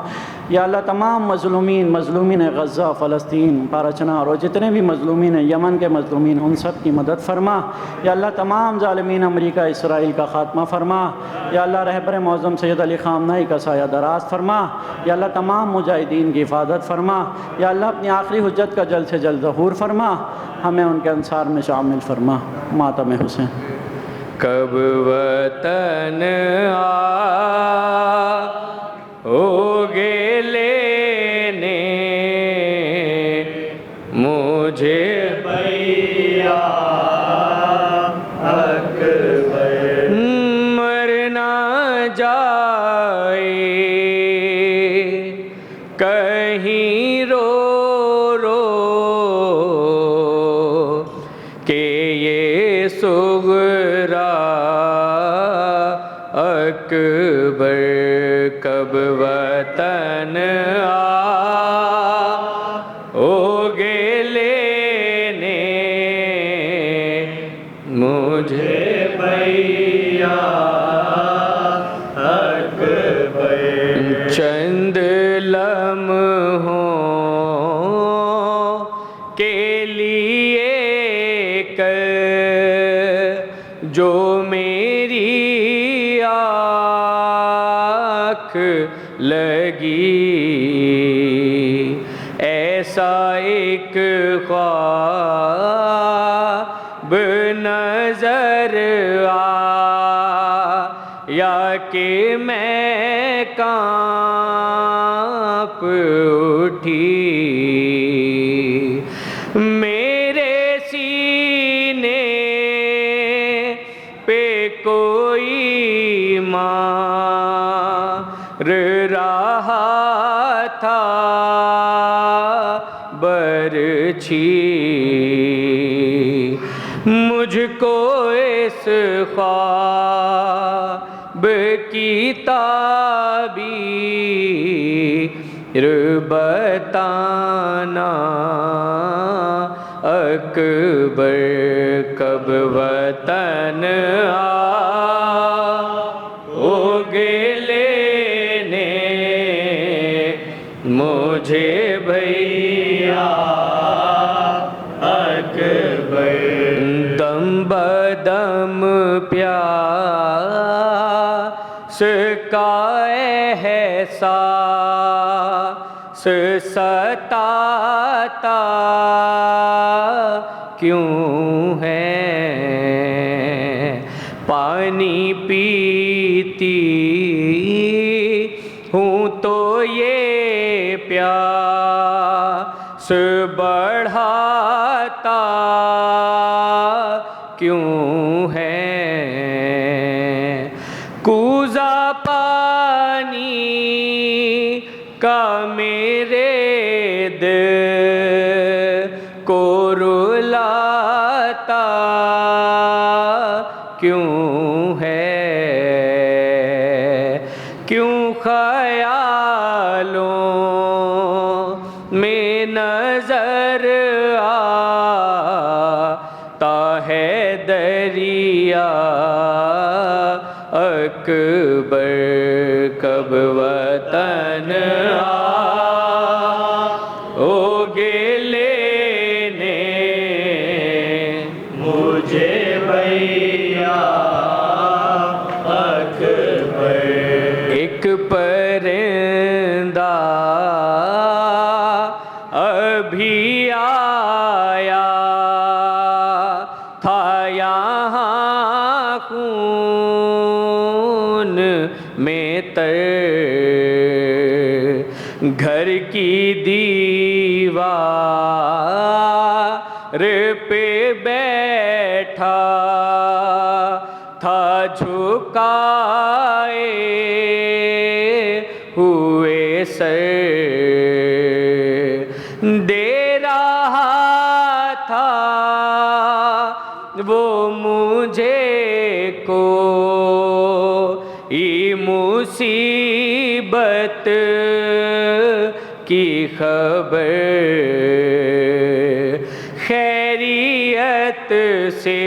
یا اللہ تمام مظلومین غزہ، فلسطین، پارچنار اور جتنے بھی مظلومین ہیں، یمن کے مظلومین، ان سب کی مدد فرما۔ یا اللہ تمام ظالمین امریکہ اسرائیل کا خاتمہ فرما۔ یا اللہ رہبر معظم سید علی خامنہئی کا سایہ دراز فرما۔ یا اللہ تمام مجاہدین کی حفاظت فرما۔ یا اللہ اپنی آخری حجت کا جلد سے جلد ظہور فرما، ہمیں ان کے انصار میں شامل فرما۔ ماتم حسین۔ کب وطن آؤگے لینے مجھے بھیا اکبر، مرنا جائے کہیں رو رو کہ یہ صغرا اکبر، کب وطن آؤگے لینے مجھے بھیا اکبر، چند لمحوں کے لیے جو میری آنکھ لگی، ایسا ایک خواب نظر آیا کہ میں کانپ اٹھی، میرے سینے پہ کوئی مار رہا تھا برچھی، مجھ کو اس خواب کی تعبیر بتانا اکبر، کب وطن آؤگے لینے مجھے بھیا اکبر، دم بدم پیاس کا احساس ستاتا کیوں ہے، پانی پیتی ہوں تو یہ پیاس بڑھاتا کیوں ہے، کوزہ پانی کا میرے دل کو رلاتا کیوں آؤ گے لینے مجھے بھیا اکبر. ایک پرندہ ابھی آیا تھا یہاں خون میں تر، گھر کی دیوار پہ بیٹھا تھا جھکائے ہوئے سر، دے رہا تھا وہ مجھے کو مصیبت کی خبر، خیریت سے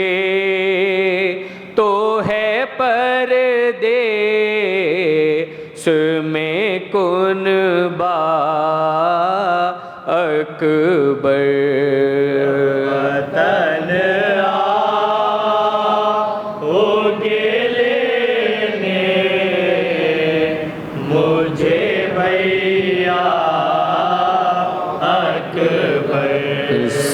تو ہے پردیس میں کنبہ اکبر. وطن آؤ گے لینے مجھے بھیا اکبر.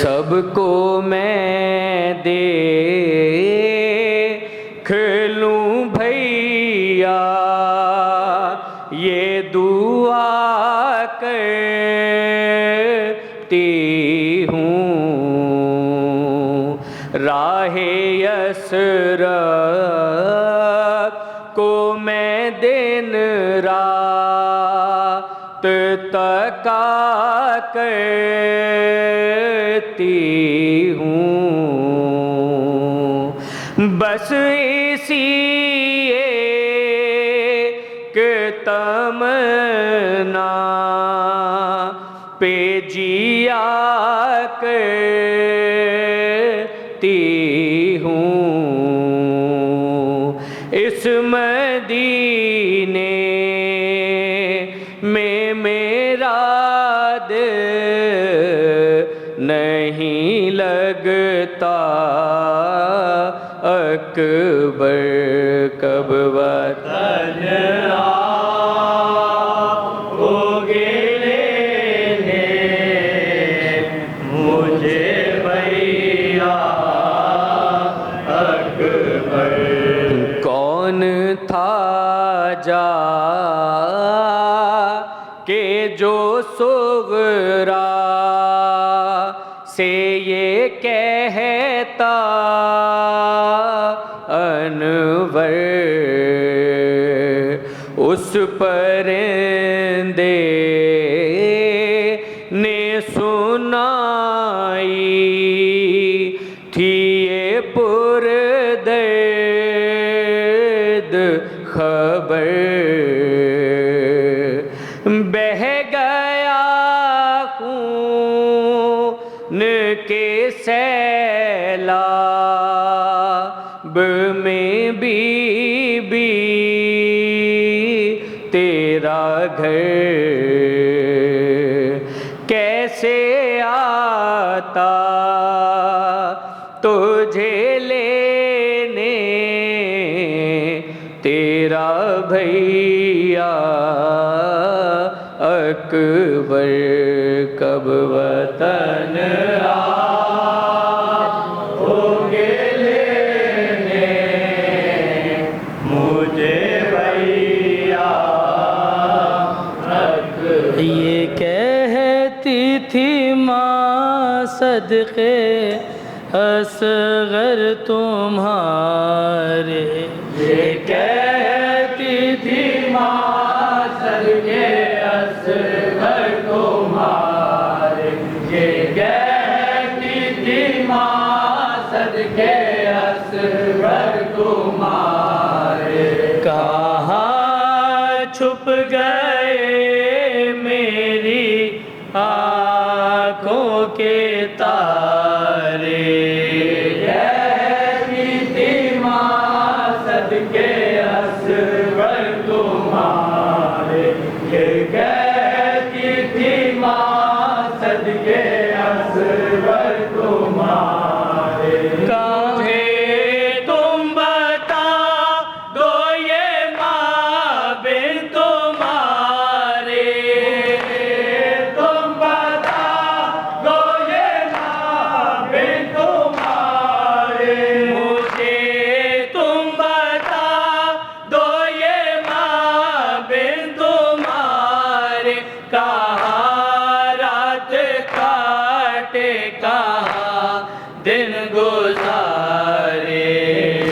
سب کو میں دیکھ لوں بھیا یہ دعا کرتی ہوں، راہ یثرب کو میں دن رات تکا کرتی ہوں، بس اسی ایک تمنا پہ جیا کرتی ہوں، اس مدینے میں میرا دل نہیں لگتا اکبر. کب وطن آؤ گے لینے مجھے بھیا اکبر. کون تھا جا کہ جو صغرا سے یہ کہتا انور، اس پرندے نے سنائی تھی یہ پردرد خبر، بہہ گیا خون کے سیلاب میں بی بی تیرا گھر، کیسے آتا تجھے لینے تیرا بھیا اکبر. کب وطن آؤ گے لینے مجھے بھیا اکبر. یہ کہتی تھی ماں صدقے اصغر تمہارے، یہ کہتی تھی ماں صدقے اصغر تمہارے، یہ کہتی تھی ماں صدقے اصغر تمہارے. کہاں چھپ گئے میری آنکھوں کے تارے، کہتی تھی ماں صدقے اصغر تمہارے، یہ کہتی تھی ماں صدقے اصغر تمہارے مجھے تم بتا دو یہ ماں بن تمہارے تم بتا دو یہ ماں بن تمہارے مجھے تم بتا دو یہ ماں بن تمہارے کہاں رات کاٹے کہاں دن گزارے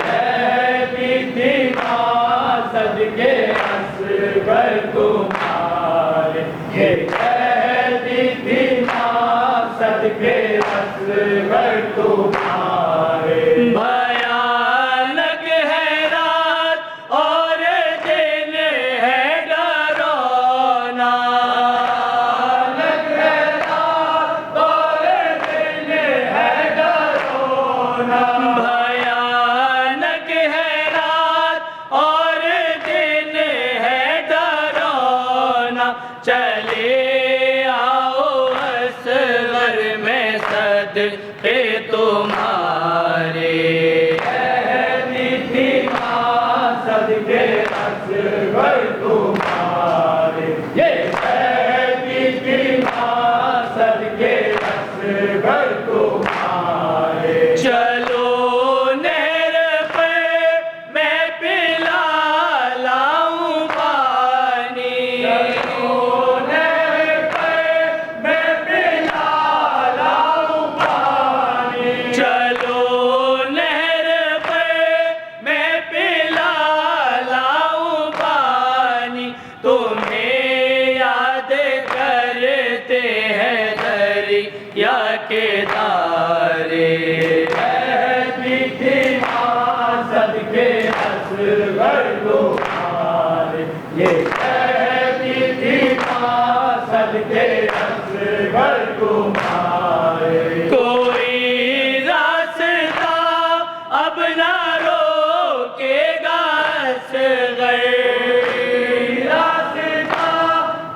کہتی تھی ماں صدقے اصغر تمہارے یہ کہتی تھی ماں صدقے اصغر تمہارے بھیانک ہے رات اور دن ہے ڈرونا بھیانک ہے رات اور دن ہے ڈرونا بھیانک ہے رات اور دن ہے ڈرونا چلے آؤ اصغر میں صدقے تمہارے کہتی تھی ماں صدقے اصغر تمہارے یہ کہتی تھی ماں صدقے اصغر تمہارے چلو نہر پہ میں پلا لاؤں پانی چلو نہر پہ میں پلا لاؤں پانی چلو نہر پہ میں پلا لاؤں پانی تمہیں یاد کرتے ہیں دریا کے دارے کہتی تھی ماں صدقے اصغر تمہارے یہ کہتی تھی ماں صدقے اصغر تمہارے کوئی راستہ اب نہ روکے گا اصغر راستہ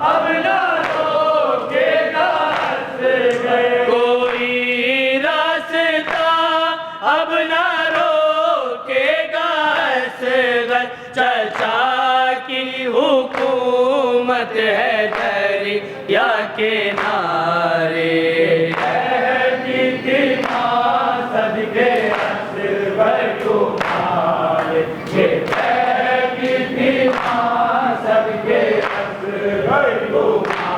اب نہ روکے گا اصغر کوئی راستہ اب نہ روکے گا اصغر چچا کی حکومت ہے دریا کے نارے کہتی تھی ماں صدقے اصغر تمہارے یہ کہتی تھی ماں صدقے اصغر تمہارے